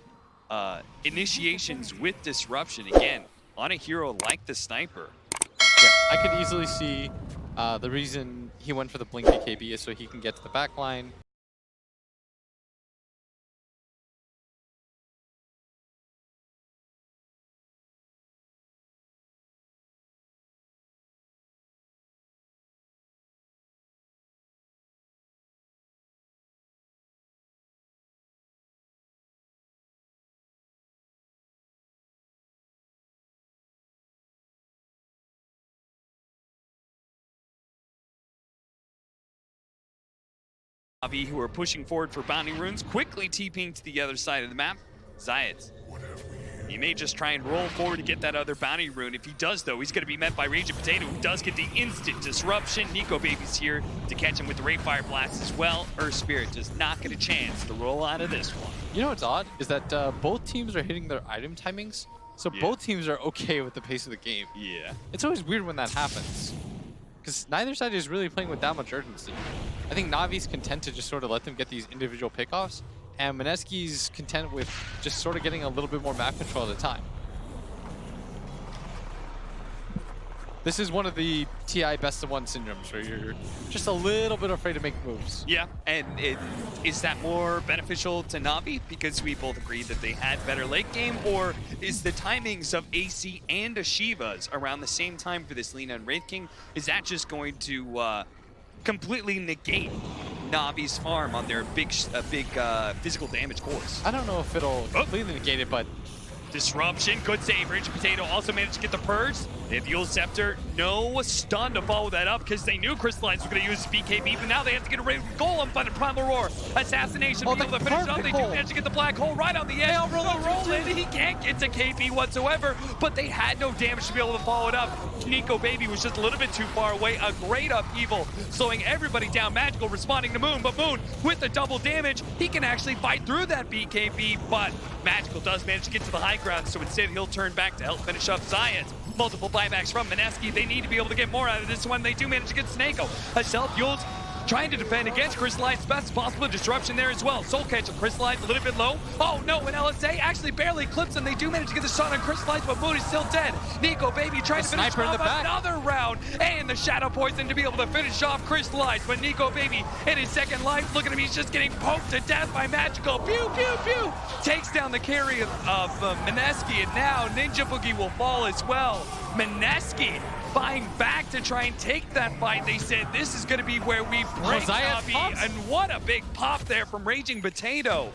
initiations with disruption. Again, on a hero like the Sniper. Yeah, I could easily see the reason he went for the Blink BKB is so he can get to the back line. NaVi, who are pushing forward for bounty runes, quickly TPing to the other side of the map. Zayat, he may just try and roll forward to get that other bounty rune. If he does, though, he's going to be met by Raging Potato, who does get the instant disruption. Nico Baby's here to catch him with the Ray Fire Blast as well. Earth Spirit does not get a chance to roll out of this one. You know what's odd is that both teams are hitting their item timings, so both teams are okay with the pace of the game. Yeah. It's always weird when that happens, because neither side is really playing with that much urgency. I think NaVi's content to just sort of let them get these individual pickoffs, and Mineski's content with just sort of getting a little bit more map control at a time. This is one of the TI best of one syndromes where you're just a little bit afraid to make moves. Yeah, and is that more beneficial to NaVi because we both agreed that they had better late game, or is the timings of AC and Ashiva's around the same time for this Lina and Wraith King, is that just going to completely negate NaVi's farm on their big physical damage cores? I don't know if it'll completely negate it, but disruption, good save. Raging Potato also managed to get the purge. They have the Interceptor, no stun to follow that up because they knew Crystallize was going to use his BKB, but now they have to get a Raven Golem by the Primal Roar. Assassination, be able to finish it up. They do manage to get the Black Hole right on the edge. Roll in. He can't get to KP whatsoever, but they had no damage to be able to follow it up. Nico Baby was just a little bit too far away. A great upheaval, slowing everybody down. Magical responding to Moon, but Moon with the double damage, he can actually fight through that BKB, but Magical does manage to get to the high ground, so instead he'll turn back to help finish up Zayat. Multiple buybacks from Mineski. They need to be able to get more out of this one. They do manage to get Snako. A self-Yules trying to defend against Crystallize as best as possible. Disruption there as well. Soul Catch of Crystallize a little bit low. Oh no, and LSA actually barely clips them. They do manage to get the shot on Crystallize, but Moon is still dead. Nico Baby trying to finish off another round, and the Shadow Poison to be able to finish off Crystallize. But Nico Baby in his second life, look at him, he's just getting poked to death by Magical. Pew, pew, pew. Takes down the carry of Mineski, and now Ninja Boogie will fall as well. Mineski buying back to try and take that fight. They said this is going to be where we break NaVi, and what a big pop there from Raging Potato.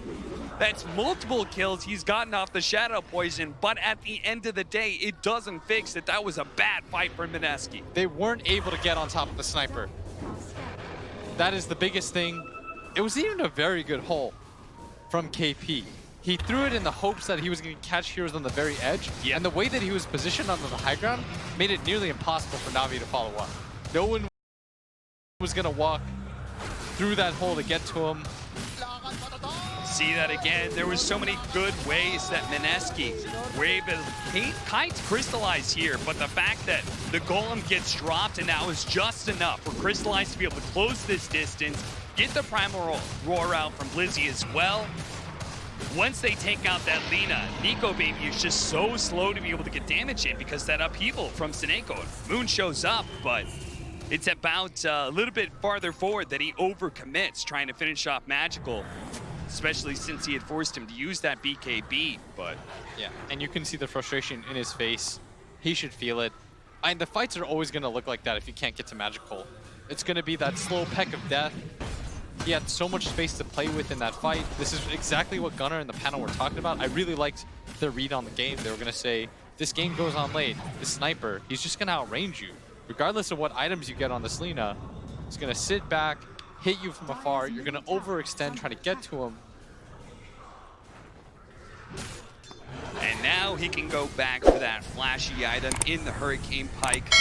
That's multiple kills he's gotten off the Shadow Poison, but at the end of the day, it doesn't fix that. That was a bad fight for Mineski. They weren't able to get on top of the sniper. That is the biggest thing. It was even a very good hole from KP. He threw it in the hopes that he was going to catch heroes on the very edge, and the way that he was positioned on the high ground made it nearly impossible for NaVi to follow up. No one was going to walk through that hole to get to him. See that again. There was so many good ways that Mineski were able to kite Crystallize here, but the fact that the Golem gets dropped and that was just enough for Crystallize to be able to close this distance, get the Primal Roar out from Blizzy as well. Once they take out that Lina, Nico Baby is just so slow to be able to get damage in because that upheaval from Sineko. Moon shows up, but it's about a little bit farther forward that he overcommits trying to finish off Magical, especially since he had forced him to use that BKB, but... Yeah, and you can see the frustration in his face. He should feel it. And the fights are always going to look like that if you can't get to Magical. It's going to be that slow peck of death. He had so much space to play with in that fight. This is exactly what Gunnar and the panel were talking about. I really liked their read on the game. They were going to say, this game goes on late. The sniper, he's just going to outrange you. Regardless of what items you get on this Lina, he's going to sit back, hit you from afar. You're going to overextend trying to get to him. And now he can go back for that flashy item in the Hurricane Pike.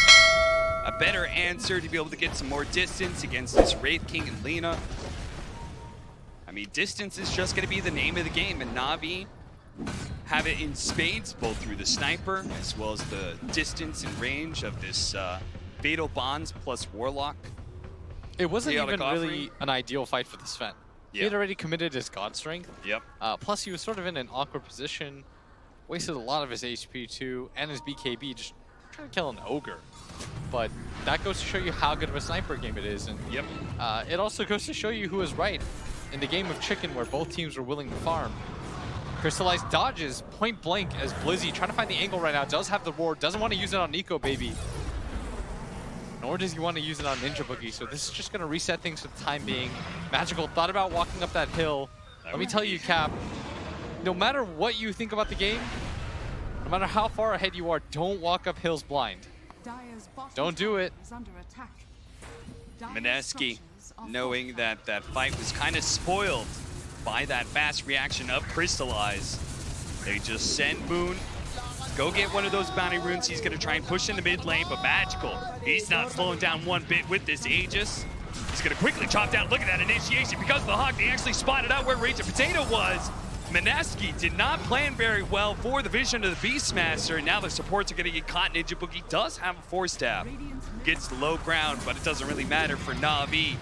A better answer to be able to get some more distance against this Wraith King and Lina. I mean, distance is just going to be the name of the game, and NaVi have it in spades, both through the sniper as well as the distance and range of this Fatal Bonds plus Warlock. It wasn't even really an ideal fight for the Sven. He had already committed his God Strength. Yep. Plus, he was sort of in an awkward position. Wasted a lot of his HP too, and his BKB just trying to kill an Ogre. But that goes to show you how good of a sniper game it is. And it also goes to show you who is right in the game of Chicken where both teams were willing to farm. Crystallize dodges point blank as Blizzy trying to find the angle right now. Does have the roar, doesn't want to use it on Nico Baby. Nor does he want to use it on Ninja Boogie. So this is just going to reset things for the time being. Magical thought about walking up that hill. Let me tell you, Cap, no matter what you think about the game, no matter how far ahead you are, don't walk up hills blind. Don't do it. Mineski, knowing that that fight was kind of spoiled by that fast reaction of Crystallize. They just send Moon, go get one of those bounty runes. He's going to try and push in the mid lane, but Magical, he's not slowing down one bit with this Aegis. He's going to quickly chop down. Look at that initiation. Because of the Hawk, they actually spotted out where Raging Potato was. Mineski did not plan very well for the vision of the Beastmaster. Now the supports are going to get caught. Ninja Boogie does have a Force Staff. Gets the low ground, but it doesn't really matter for NaVi.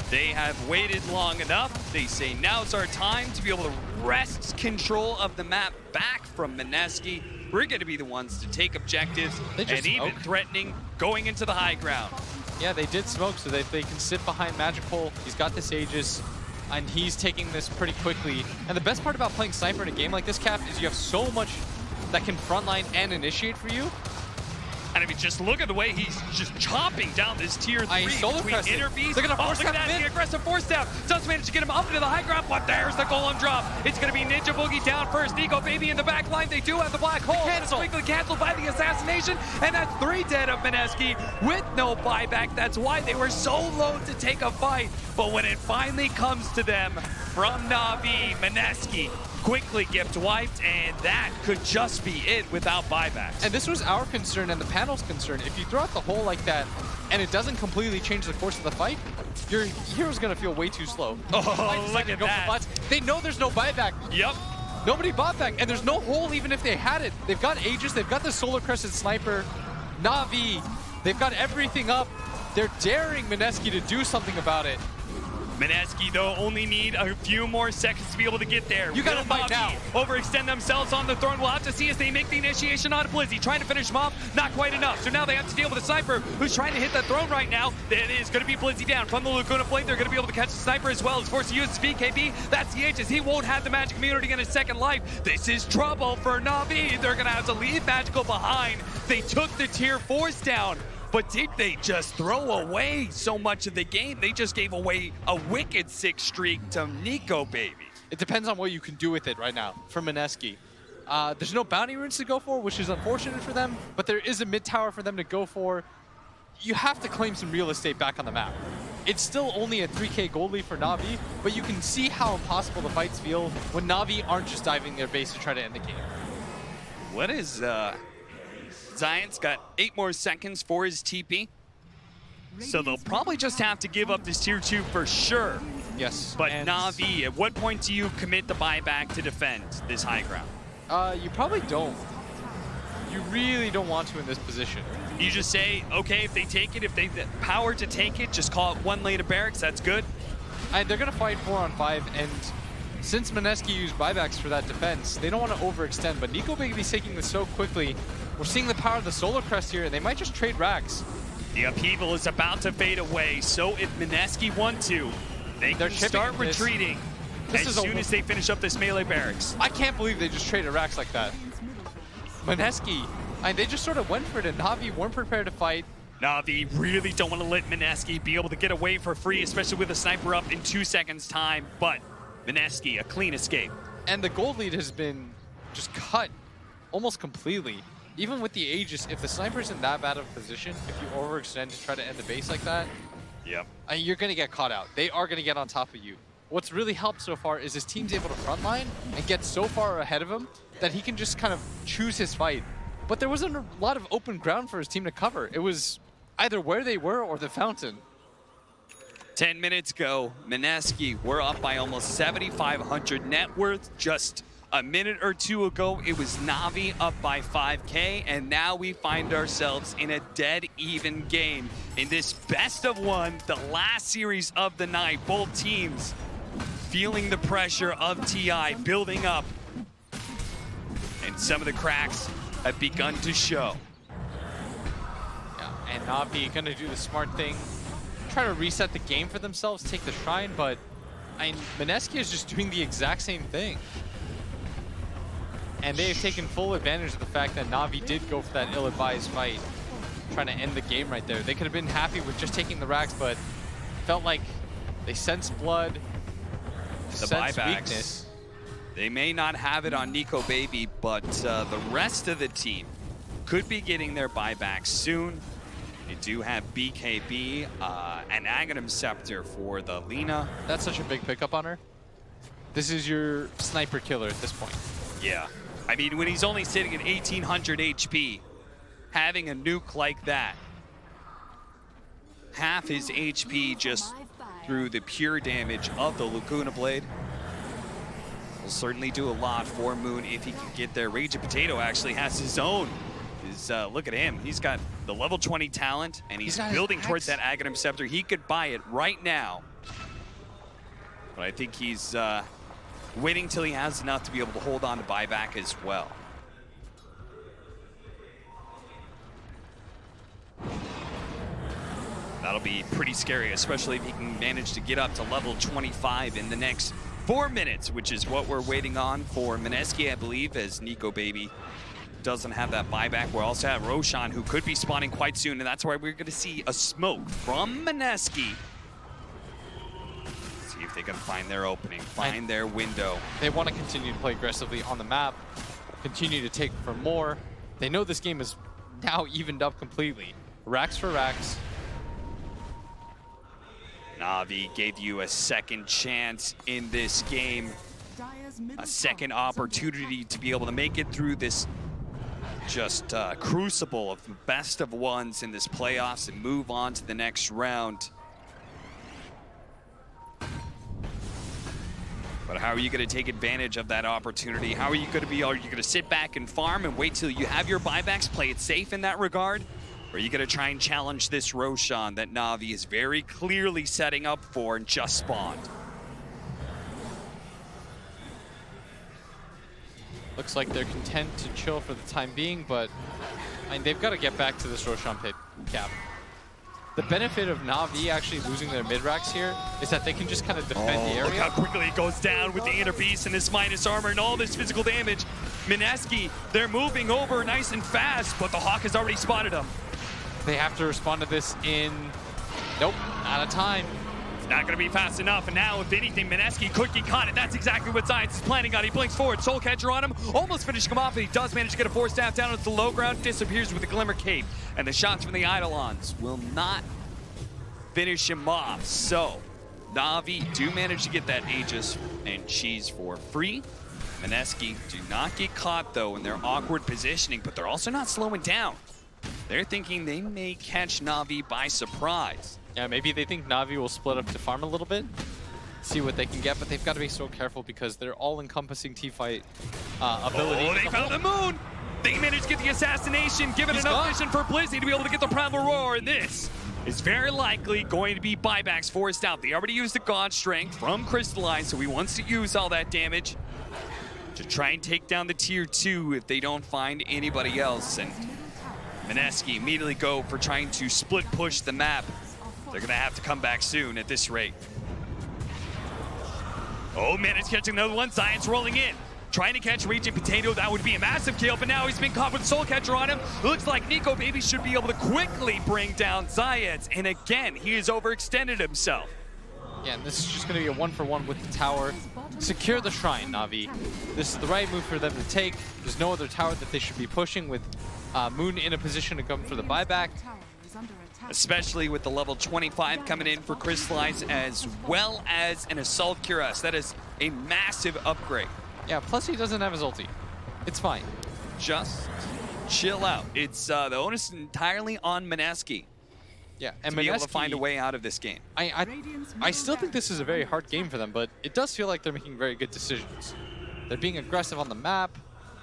They have waited long enough. They say now's our time to be able to wrest control of the map back from Mineski. We're going to be the ones to take objectives and even threatening going into the high ground. Yeah, they did smoke so that they can sit behind Magical. He's got this Aegis, and he's taking this pretty quickly. And the best part about playing Sniper in a game like this, Cap, is you have so much that can frontline and initiate for you. And I mean, just look at the way he's just chopping down this tier 3 between interbeast. They're gonna force look at that, the aggressive force staff. Does manage to get him up into the high ground, but there's the golem drop. It's gonna be Ninja Boogie down first. Nico Baby in the back line. They do have the black hole. It's quickly canceled by the assassination, and that's 3 dead of Mineski with no buyback. That's why they were so low to take a fight. But when it finally comes to them from NaVi, Mineski quickly gift wiped, and that could just be it without buybacks. And this was our concern and the panel's concern. If you throw out the hole like that and it doesn't completely change the course of the fight, your hero's gonna feel way too slow. Oh, look at that. They know there's no buyback. Yep. Nobody bought back, and there's no hole even if they had it. They've got Aegis, they've got the Solar Crescent Sniper, NaVi, they've got everything up. They're daring Mineski to do something about it. Mineski, though, only need a few more seconds to be able to get there. You gotta fight now. Overextend themselves on the throne. We'll have to see as they make the initiation on Blizzy. Trying to finish him off, not quite enough. So now they have to deal with a sniper who's trying to hit the throne right now. It is going to be Blizzy down from the Laguna Blade. They're going to be able to catch the sniper as well. It's forced to use his VKB. That's the Aegis. He won't have the magic immunity in his second life. This is trouble for NaVi. They're going to have to leave Magical behind. They took the tier 4s down. But did they just throw away so much of the game? They just gave away a wicked 6 streak to Nico Baby. It depends on what you can do with it right now for Mineski. There's no bounty runes to go for, which is unfortunate for them, but there is a mid tower for them to go for. You have to claim some real estate back on the map. It's still only a 3k gold lead for NaVi, but you can see how impossible the fights feel when NaVi aren't just diving their base to try to end the game. What is... Zions got 8 more seconds for his TP. So they'll probably just have to give up this tier 2 for sure. Yes. But NaVi, at what point do you commit the buyback to defend this high ground? You probably don't. You really don't want to in this position. You just say, okay, if they take it, if they have the power to take it, just call it 1 lane of barracks, that's good. And they're going to fight 4-on-5, and since Mineski used buybacks for that defense, they don't want to overextend, but Nico Baby's taking this so quickly. We're seeing the power of the Solar Crest here, and they might just trade racks. The upheaval is about to fade away, so if Mineski want to, they can start retreating as soon as they finish up this melee barracks. I can't believe they just traded racks like that. Mineski, they just sort of went for it, and NaVi weren't prepared to fight. NaVi really don't want to let Mineski be able to get away for free, especially with a sniper up in 2 seconds time, but Mineski, a clean escape. And the gold lead has been just cut almost completely. Even with the Aegis, if the sniper's in that bad of a position, if you overextend to try to end the base like that, you're going to get caught out. They are going to get on top of you. What's really helped so far is his team's able to frontline and get so far ahead of him that he can just kind of choose his fight. But there wasn't a lot of open ground for his team to cover. It was either where they were or the fountain. 10 minutes go. Mineski, we're up by almost 7,500 net worth. Just a minute or two ago, it was NaVi up by 5k, and now we find ourselves in a dead even game. In this best of 1, the last series of the night, both teams feeling the pressure of TI building up. And some of the cracks have begun to show. Yeah, and NaVi gonna do the smart thing. Try to reset the game for themselves, take the shrine, but Mineski is just doing the exact same thing. And they have taken full advantage of the fact that NaVi did go for that ill-advised fight, trying to end the game right there. They could have been happy with just taking the racks, but felt like they sensed blood, the buybacks. Weakness. They may not have it on Nico Baby, but the rest of the team could be getting their buybacks soon. They do have BKB, an INTERCEPTOR for the Lina. That's such a big pickup on her. This is your sniper killer at this point. Yeah. I mean, when he's only sitting at 1,800 HP, having a nuke like that, half his HP just through the pure damage of the Laguna Blade, will certainly do a lot for Moon if he can get there. Raging Potato actually has his own. Look at him. He's got the level 20 talent, and he's building towards that INTERCEPTOR. He could buy it right now. But I think he's waiting till he has enough to be able to hold on to buyback as well. That'll be pretty scary, especially if he can manage to get up to level 25 in the next 4 minutes, which is what we're waiting on for Mineski, I believe, as Nico Baby doesn't have that buyback. We also have Roshan, who could be spawning quite soon, and that's why we're going to see a smoke from Mineski. See if they can find their opening, find their window. They want to continue to play aggressively on the map, continue to take for more. They know this game is now evened up completely. Racks for racks. NaVi gave you a second chance in this game, a second opportunity to be able to make it through this just crucible of the best of ones in this playoffs and move on to the next round. But how are you going to take advantage of that opportunity? Are you going to sit back and farm and wait till you have your buybacks, play it safe in that regard? Or are you going to try and challenge this Roshan that NaVi is very clearly setting up for and just spawned? Looks like they're content to chill for the time being, but I mean, they've got to get back to this Roshan pit cap. The benefit of NaVi actually losing their mid-racks here is that they can just kind of defend the area. Look how quickly it goes down with the Inner Beast and this minus armor and all this physical damage. Mineski, they're moving over nice and fast, but the Hawk has already spotted him. They have to respond to this in... Nope, out of time. It's not going to be fast enough, and now, if anything, Mineski could get caught, and that's exactly what Science is planning on. He blinks forward, Soul Catcher on him, almost finishing him off, and he does manage to get a 4-staff down into the low ground, disappears with a Glimmer Cape, and the shots from the Eidolons will not finish him off. So, NaVi do manage to get that Aegis and Cheese for free. Mineski do not get caught, though, in their awkward positioning, but they're also not slowing down. They're thinking they may catch NaVi by surprise. Yeah, maybe they think NaVi will split up to farm a little bit, see what they can get, but they've got to be so careful because they're all-encompassing teamfight ability. Oh, they found the moon! They managed to get the assassination, given enough vision for Blizzy to be able to get the Primal Roar, and this is very likely going to be buybacks forced out. They already used the God Strength from Crystallize, so he wants to use all that damage to try and take down the tier 2 if they don't find anybody else. And Mineski immediately go for trying to split push the map. They're gonna have to come back soon at this rate. Oh man, it's catching another one. Science rolling in. Trying to catch Raging Potato, that would be a massive kill, but now he's been caught with Soul Catcher on him. Looks like Nico Baby should be able to quickly bring down Zayats, and again, he has overextended himself. Yeah, and this is just going to be a 1-for-1 with the tower. Secure the shrine, NaVi. This is the right move for them to take. There's no other tower that they should be pushing with Moon in a position to come for the buyback. Especially with the level 25 coming in for Crystallize, as well as an Assault Cuirass. That is a massive upgrade. Yeah, plus he doesn't have his ulti. It's fine. Just chill out. It's the onus entirely on Mineski. Yeah, and to be able to find a way out of this game. I still think this is a very hard game for them, but it does feel like they're making very good decisions. They're being aggressive on the map.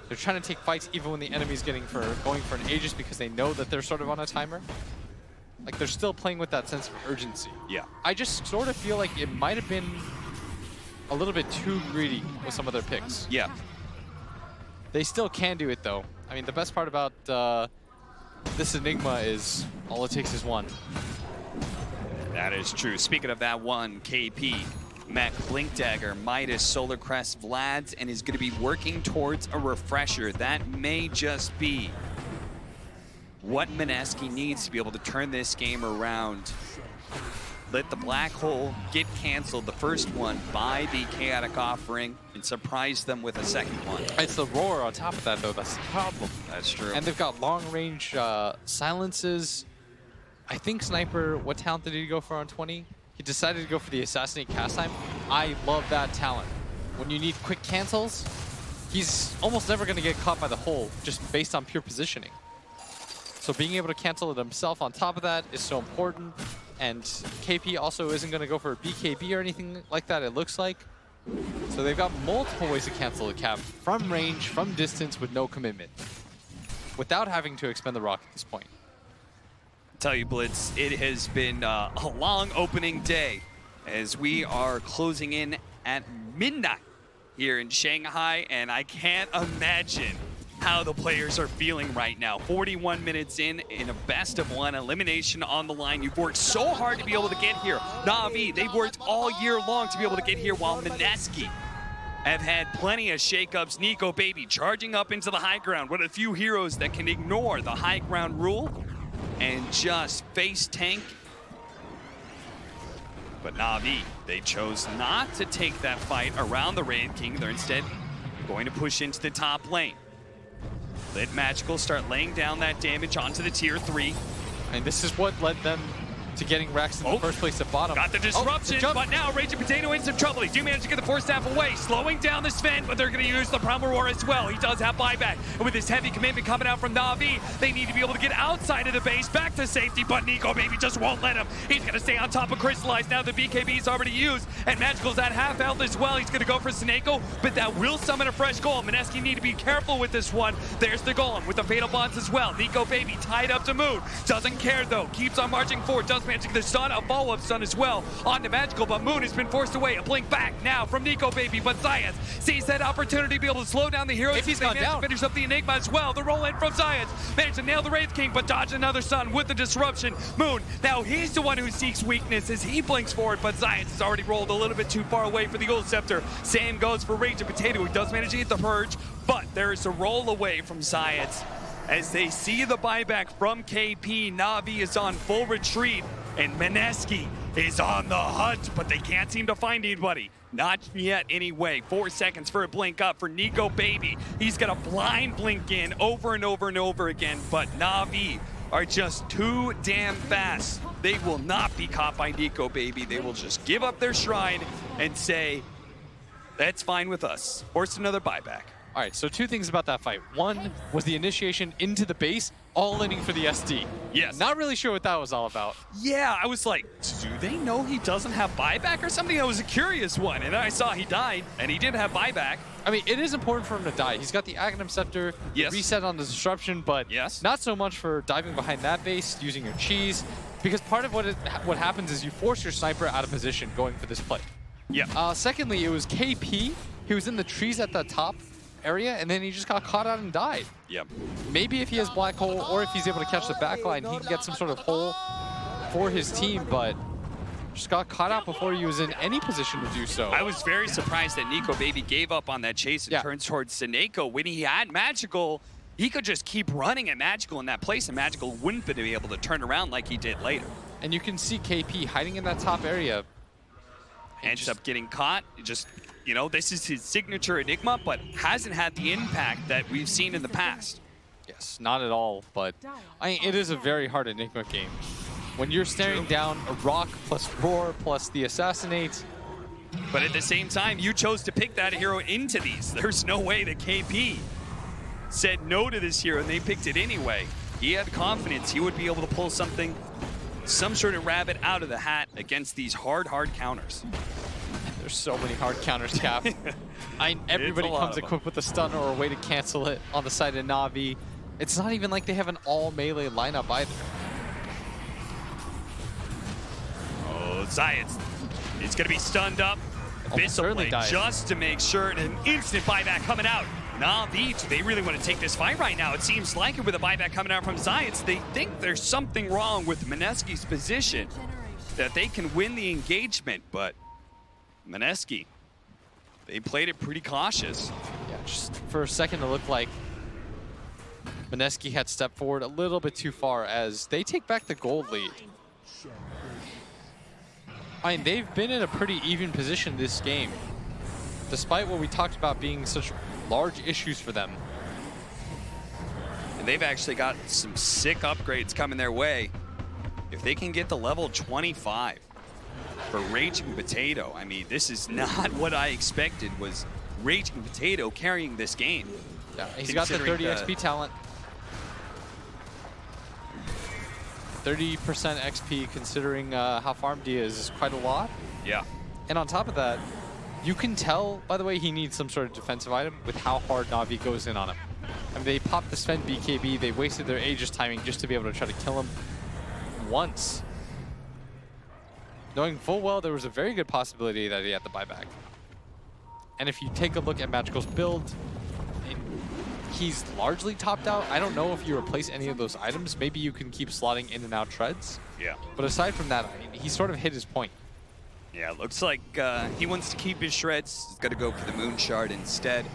They're trying to take fights even when the enemy's going for an Aegis because they know that they're sort of on a timer. Like, they're still playing with that sense of urgency. Yeah. I just sort of feel like it might have been a little bit too greedy with some of their picks. Yeah. They still can do it, though. I mean, the best part about this Enigma is all it takes is one. That is true. Speaking of that one, KP, Mech, Blink Dagger, Midas, Solar Crest, Vlad's, and is going to be working towards a refresher. That may just be what Mineski needs to be able to turn this game around. Let the Black Hole get canceled, the first one, by the Chaotic Offering, and surprise them with a second one. It's the Roar on top of that, though. That's the problem. That's true. And they've got long-range silences. I think Sniper, what talent did he go for on 20? He decided to go for the Assassinate Cast Time. I love that talent. When you need quick cancels, he's almost never going to get caught by the hole just based on pure positioning. So being able to cancel it himself on top of that is so important. And KP also isn't going to go for a BKB or anything like that, it looks like. So they've got multiple ways to cancel the cap from range, from distance, with no commitment, without having to expend the rock at this point. Tell you, Blitz, it has been a long opening day as we are closing in at midnight here in Shanghai, and I can't imagine how the players are feeling right now. 41 minutes in a best of one, elimination on the line. You've worked so hard to be able to get here. NaVi, they've worked all year long to be able to get here, while Mineski have had plenty of shakeups. Nico Baby charging up into the high ground, one of the few heroes that can ignore the high ground rule and just face tank. But NaVi, they chose not to take that fight around the Wraith King. They're instead going to push into the top lane. Let Magical start laying down that damage onto the tier 3. And this is what led them to getting Rex in the first place at bottom. Got the disruption, but now Raging Potato in some trouble. He do manage to get the force staff away, slowing down the Sven, but they're going to use the Primal Roar as well. He does have buyback, and with his heavy commitment coming out from NaVi, they need to be able to get outside of the base, back to safety, but Nico Baby just won't let him. He's going to stay on top of Crystallize. Now the BKB's already used, and Magical's at half health as well. He's going to go for Snako, but that will summon a fresh golem. Mineski need to be careful with this one. There's the golem with the Fatal Bonds as well. Nico Baby tied up to Moon. Doesn't care though. Keeps on marching forward. Does manage to get the stun, a follow-up stun as well onto Magical, but Moon has been forced away. A blink back now from Nico Baby, but Zayas sees that opportunity to be able to slow down the heroes. He's gone down. Finish up the Enigma as well. The roll in from Zayas. Managed to nail the Wraith King, but dodge another stun with the disruption. Moon, now he's the one who seeks weakness as he blinks forward, but Zayas has already rolled a little bit too far away for the Interceptor. Same goes for Raging Potato. He does manage to get the Purge, but there is a roll away from Zayas. As they see the buyback from KP, NaVi is on full retreat, and Mineski is on the hunt, but they can't seem to find anybody. Not yet anyway. 4 seconds for a blink up for Nico Baby. He's got a blind blink in over and over and over again, but NaVi are just too damn fast. They will not be caught by Nico Baby. They will just give up their shrine and say, that's fine with us. Force another buyback. All right, so 2 things about that fight. One was the initiation into the base, all inning for the SD. Yes. Not really sure what that was all about. Yeah, I was like, do they know he doesn't have buyback or something? That was a curious one. And then I saw he died, and he did have buyback. I mean, it is important for him to die. He's got the Aghanim Scepter, reset on the disruption, but not so much for diving behind that base, using your cheese, because part of what happens is you force your sniper out of position going for this play. Yeah. Secondly, it was KP. He was in the trees at the top area, and then he just got caught out and died. Yep. Maybe if he has Black Hole, or if he's able to catch the back line, he can get some sort of hole for his team, but just got caught out before he was in any position to do so. I was very surprised that Nico Baby gave up on that chase and turned towards Snako. When he had Magical, he could just keep running at Magical in that place, and Magical wouldn't be able to turn around like he did later. And you can see KP hiding in that top area. Ends up getting caught. Just, you know, this is his signature Enigma, but hasn't had the impact that we've seen in the past. Yes, not at all, but I mean, it is a very hard Enigma game. When you're staring down a rock plus roar plus the assassinate. But at the same time, you chose to pick that hero into these. There's no way that KP said no to this hero and they picked it anyway. He had confidence he would be able to pull something, some sort of rabbit out of the hat against these hard counters. There's so many hard counters, Cap. Everybody comes equipped with a stun or a way to cancel it on the side of NaVi. It's not even like they have an all melee lineup either. Oh, Zayas. It's going to be stunned up. Abyssal just to make sure, and an instant buyback coming out. NaVi, do they really want to take this fight right now? It seems like it with a buyback coming out from Zayas. They think there's something wrong with Mineski's position, that they can win the engagement, but Mineski, they played it pretty cautious. Yeah, just for a second it looked like Mineski had stepped forward a little bit too far as they take back the gold lead. I mean, they've been in a pretty even position this game, despite what we talked about being such large issues for them. And they've actually got some sick upgrades coming their way. If they can get to level 25 for Raging Potato, I mean, this is not what I expected, was Raging Potato carrying this game. Yeah, he's got the 30 XP talent. 30% XP considering how farmed he is quite a lot. Yeah. And on top of that, you can tell, by the way, he needs some sort of defensive item with how hard NaVi goes in on him. I mean, they popped the Sven BKB, they wasted their Aegis timing just to be able to try to kill him once. Knowing full well there was a very good possibility that he had the buyback. And if you take a look at Magical's build, he's largely topped out. I don't know if you replace any of those items. Maybe you can keep slotting in and out treads. Yeah. But aside from that, I mean, he sort of hit his point. Yeah, it looks like he wants to keep his shreds. He's got to go for the Moon Shard instead.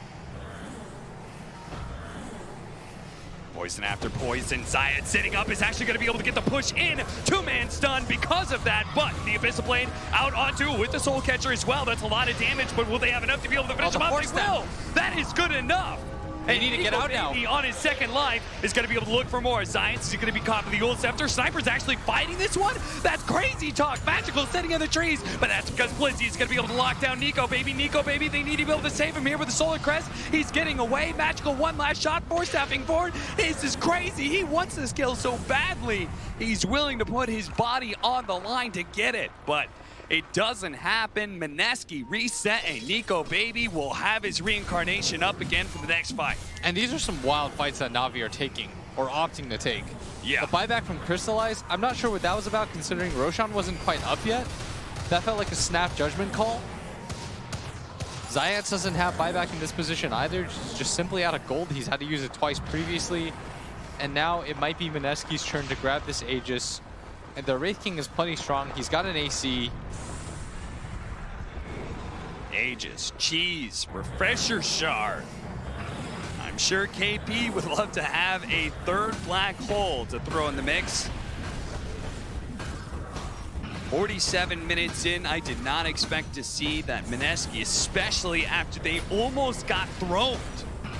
Poison after poison. Zayas sitting up is actually going to be able to get the push in. Two-man stun because of that, but the Abyssal Blade out onto with the Soul Catcher as well. That's a lot of damage, but will they have enough to be able to finish him off? They will. That is good enough. Hey, need to get out now. On his second life is going to be able to look for more. Science is going to be caught with the Gold Scepter. Sniper's actually fighting this one. That's crazy talk. Magical sitting in the trees, but that's because Blizzy is going to be able to lock down Nico, baby. Nico, baby, they need to be able to save him here with the Solar Crest. He's getting away. Magical one last shot, stepping forward. This is crazy. He wants this kill so badly. He's willing to put his body on the line to get it, but it doesn't happen. Mineski reset, and Nico, baby, will have his reincarnation up again for the next fight. And these are some wild fights that NaVi are taking, or opting to take. Yeah. The buyback from Crystallize, I'm not sure what that was about, considering Roshan wasn't quite up yet. That felt like a snap judgment call. Zayats doesn't have buyback in this position either, just simply out of gold. He's had to use it twice previously. And now it might be Mineski's turn to grab this Aegis. And the Wraith King is plenty strong. He's got an AC. Aegis, cheese, refresher shard. I'm sure KP would love to have a third black hole to throw in the mix. 47 minutes in, I did not expect to see that Mineski, especially after they almost got throned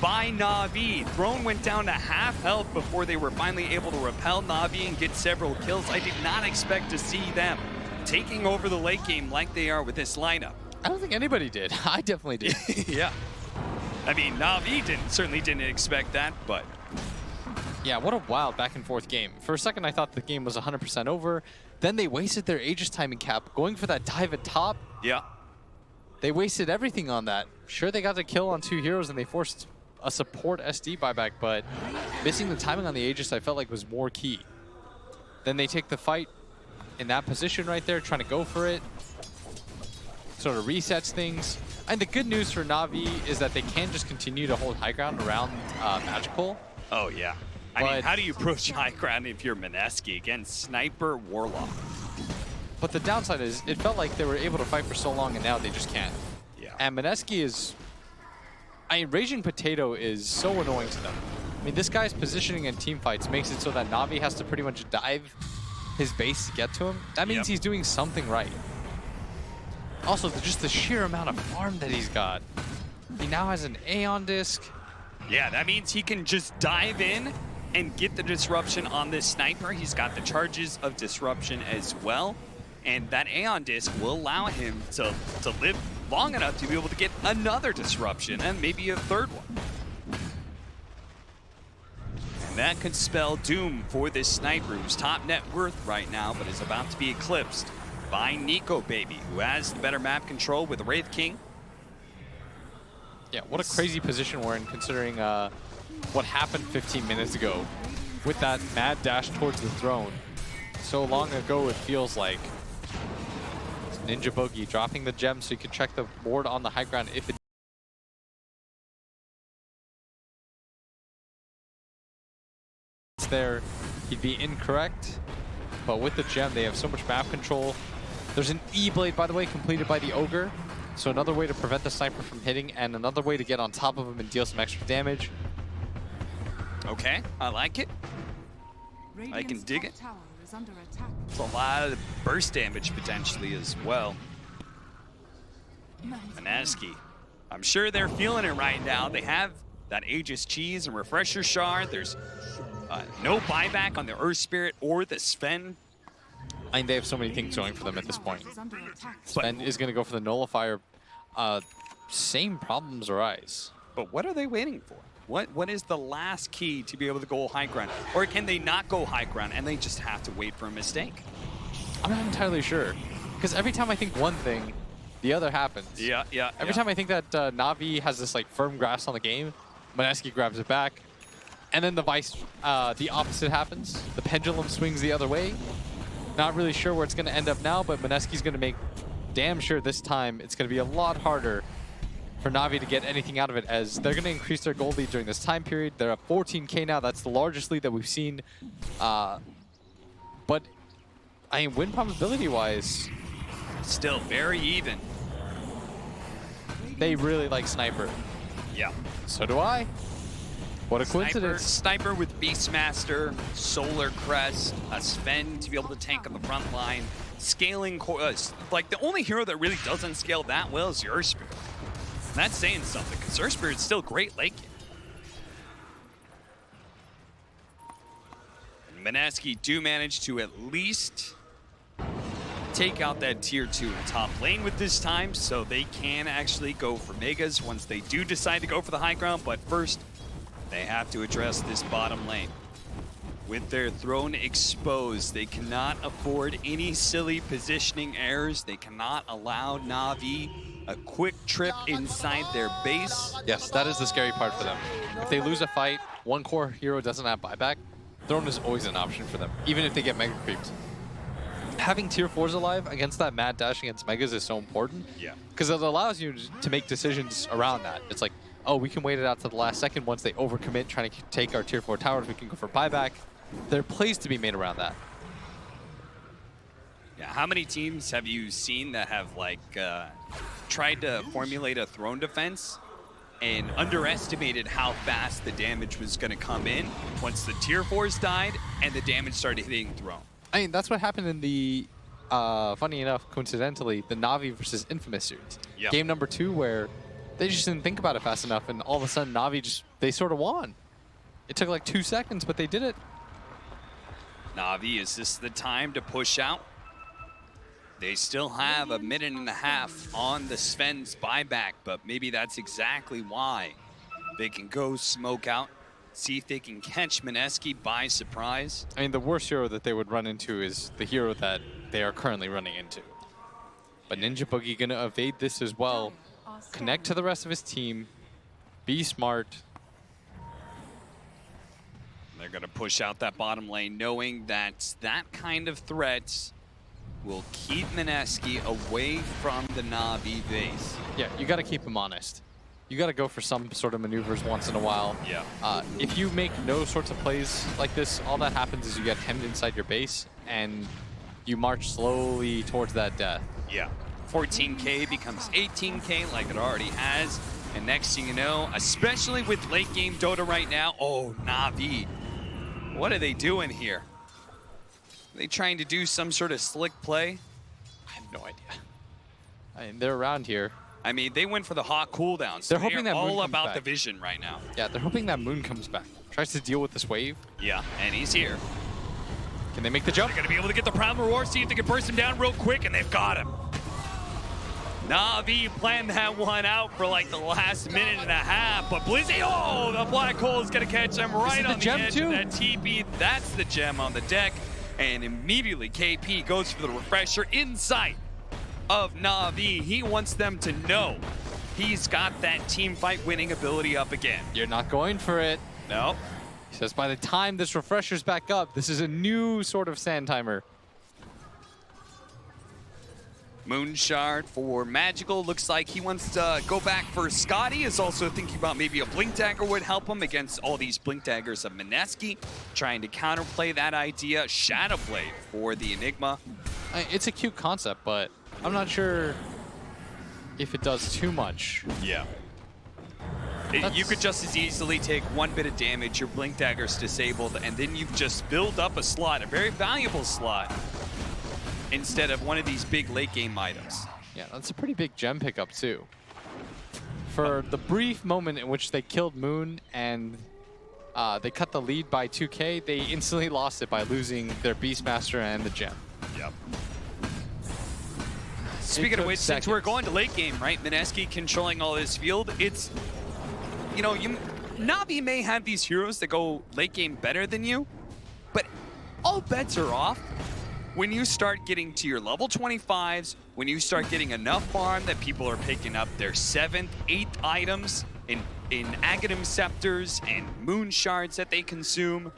by NaVi. Throne went down to half health before they were finally able to repel NaVi and get several kills. I did not expect to see them taking over the late game like they are with this lineup. I don't think anybody did. I definitely did. Yeah. I mean, NaVi certainly didn't expect that, but... Yeah, what a wild back and forth game. For a second, I thought the game was 100% over. Then they wasted their Aegis timing cap, going for that dive at top. Yeah. They wasted everything on that. Sure, they got the kill on 2 heroes and they forced a support SD buyback, but missing the timing on the Aegis I felt like was more key. Then they take the fight in that position right there, trying to go for it. Sort of resets things. And the good news for NaVi is that they can just continue to hold high ground around Magical. Oh, yeah. I mean, how do you approach high ground if you're Mineski against Sniper Warlock? But the downside is, it felt like they were able to fight for so long and now they just can't. Yeah. And Mineski is... I mean, Raging Potato is so annoying to them. I mean, this guy's positioning in team fights makes it so that NaVi has to pretty much dive his base to get to him. That means he's doing something right. Also, just the sheer amount of farm that he's got. He now has an Aeon disc. Yeah, that means he can just dive in and get the disruption on this sniper. He's got the charges of disruption as well. And that Aeon disc will allow him to live long enough to be able to get another disruption and maybe a third one. And that could spell doom for this sniper who's top net worth right now, but is about to be eclipsed by Nico, baby, who has the better map control with Wraith King. Yeah, what a crazy position we're in considering what happened 15 minutes ago with that mad dash towards the throne. So long ago it feels like. Ninja Boogie dropping the gem so you can check the board on the high ground if it there, he'd be incorrect. But with the gem, they have so much map control. There's an E-Blade, by the way, completed by the Ogre. So another way to prevent the sniper from hitting and another way to get on top of him and deal some extra damage. Okay, I like it. I can dig it. It's a lot of burst damage potentially as well. Mineski, I'm sure they're feeling it right now. They have that Aegis cheese and refresher shard. There's no buyback on the Earth Spirit or the Sven. I mean, they have so many things going for them at this point. Sven is going to go for the nullifier. Same problems arise. But what are they waiting for? What is the last key to be able to go high ground? Or can they not go high ground and they just have to wait for a mistake? I'm not entirely sure. Because every time I think one thing, the other happens. Yeah. Every time I think that NaVi has this like firm grasp on the game, Mineski grabs it back. And then the opposite happens. The pendulum swings the other way. Not really sure where it's going to end up now, but Mineski's going to make damn sure this time it's going to be a lot harder for NaVi to get anything out of it, as they're going to increase their gold lead during this time period. They're at 14K now. That's the largest lead that we've seen. But I mean, win probability-wise, still very even. They really like Sniper. Yeah. So do I. What a coincidence. Sniper with Beastmaster, Solar Crest, a Sven to be able to tank on the front line, scaling, like the only hero that really doesn't scale that well is your Spirit. And that's saying something, because Earth Spirit's still great late game. Mineski do manage to at least take out that tier 2 in top lane with this time, so they can actually go for megas once they do decide to go for the high ground. But first, they have to address this bottom lane. With their throne exposed, they cannot afford any silly positioning errors. They cannot allow NaVi a quick trip inside their base. Yes, that is the scary part for them. If they lose a fight, one core hero doesn't have buyback, throne is always an option for them, even if they get mega creeped. Having tier 4s alive against that mad dash against megas is so important. Yeah. Because it allows you to make decisions around that. It's like, oh, we can wait it out to the last second. Once they overcommit trying to take our tier 4 towers, we can go for buyback. There are plays to be made around that. Yeah, how many teams have you seen that have like tried to formulate a throne defense and underestimated how fast the damage was going to come in once the tier 4s died and the damage started hitting throne? I mean, that's what happened in the, funny enough, coincidentally, the NaVi versus Infamous series. Yep. Game number 2 where they just didn't think about it fast enough, and all of a sudden NaVi just, they sort of won. It took like 2 seconds, but they did it. NaVi, is this the time to push out? They still have a minute and a half on the Sven's buyback, but maybe that's exactly why they can go smoke out, see if they can catch Mineski by surprise. I mean, the worst hero that they would run into is the hero that they are currently running into. But Ninja Boogie gonna evade this as well. Connect to the rest of his team. Be smart. They're going to push out that bottom lane, knowing that that kind of threat will keep Mineski away from the NaVi base. Yeah, you gotta keep him honest. You gotta go for some sort of maneuvers once in a while. Yeah. If you make no sorts of plays like this, all that happens is you get hemmed inside your base and you march slowly towards that death. Yeah. 14K becomes 18K like it already has. And next thing you know, especially with late game Dota right now, oh, NaVi. What are they doing here? Are they trying to do some sort of slick play? I have no idea. I mean, they're around here. I mean, they went for the hot cooldowns. So They're hoping that Moon all comes about back. the vision right now. Yeah, they're hoping that Moon comes back. Tries to deal with this wave. Yeah, and he's here. Can they make the jump? They're going to be able to get the Primal Roar, see if they can burst him down real quick, and they've got him. NaVi planned that one out for like the last minute and a half, but Blizzy, oh, the black hole is going to catch him right on the edge of that TP. That's the gem on the deck, and immediately KP goes for the refresher in sight of NaVi. He wants them to know he's got that team fight winning ability up again. You're not going for it. No. He says by the time this refresher's back up, this is a new sort of sand timer. Moonshard for Magical. Looks like he wants to go back for Scotty. Is also thinking about maybe a Blink Dagger would help him against all these Blink Daggers of Mineski. Trying to counterplay that idea. Shadow Blade for the Enigma. It's a cute concept, but I'm not sure if it does too much. Yeah. You could just as easily take 1 bit of damage, your Blink Dagger's disabled, and then you've just built up a slot, a very valuable slot, instead of one of these big late game items. Yeah, that's a pretty big gem pickup too. For the brief moment in which they killed Moon and they cut the lead by 2K, they instantly lost it by losing their Beastmaster and the gem. Yep. Speaking of which, since we're going to late game, right? Mineski controlling all this field, it's, you know, NaVi may have these heroes that go late game better than you, but all bets are off when you start getting to your level 25s, when you start getting enough farm that people are picking up their 7th, 8th items in Aghanim Scepters and Moon Shards that they consume.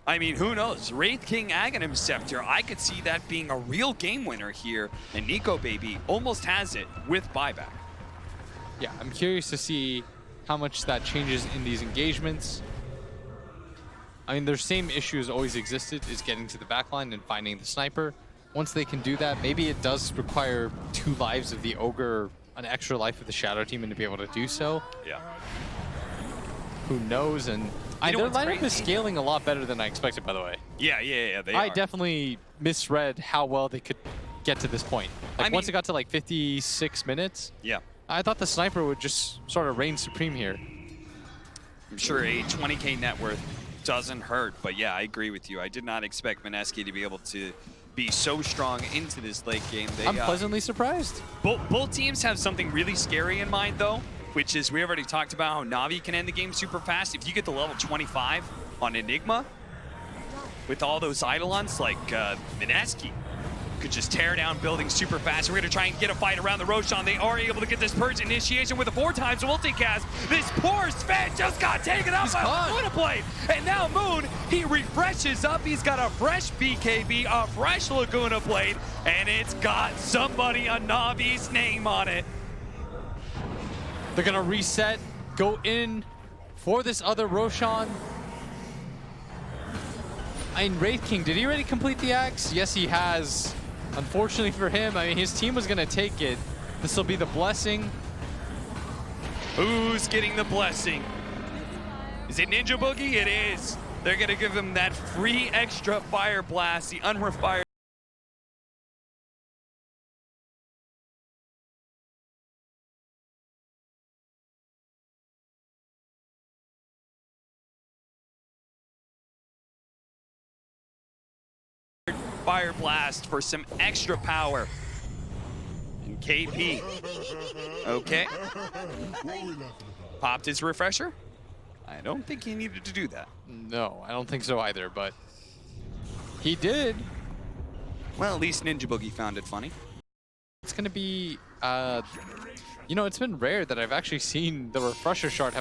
I mean, who knows? Wraith King Aghanim Scepter, I could see that being a real game winner here, and Nico Baby almost has it with buyback. Yeah, I'm curious to see how much that changes in these engagements. I mean, their same issues always existed, is getting to the backline and finding the sniper. Once they can do that, maybe it does require 2 lives of the Ogre, an extra life of the Shadow Team, and to be able to do so. Yeah. Who knows? And their lineup is scaling a lot better than I expected, by the way. Yeah, they I are. definitely misread how well they could get to this point. Like, once it got to like 56 minutes, yeah, I thought the sniper would just sort of reign supreme here. I'm sure a 20K net worth doesn't hurt. But yeah, I agree with you. I did not expect Mineski to be able to be so strong into this late game. I'm pleasantly surprised. Both teams have something really scary in mind, though, which is we already talked about how NaVi can end the game super fast. If you get to level 25 on Enigma, with all those Eidolons, like Mineski could just tear down buildings super fast. We're going to try and get a fight around the Roshan. They are able to get this Purge initiation with a 4x multicast. This poor Sven just got taken out by a Luna Blade. And now Moon, he refreshes up. He's got a fresh BKB, a fresh Laguna Blade, and it's got somebody on NaVi's name on it. They're going to reset, go in for this other Roshan. I mean, Wraith King, did he already complete the axe? Yes, he has. Unfortunately for him, I mean, his team was going to take it. This will be the blessing. Who's getting the blessing? Is it Ninja Boogie? It is. They're going to give him that free extra Fire Blast, the unrefired. Fire Blast for some extra power. And KP. Okay. Popped his refresher. I don't think he needed to do that. No, I don't think so either, but he did. Well, at least Ninja Boogie found it funny. It's going to be, you know, it's been rare that I've actually seen the refresher shard have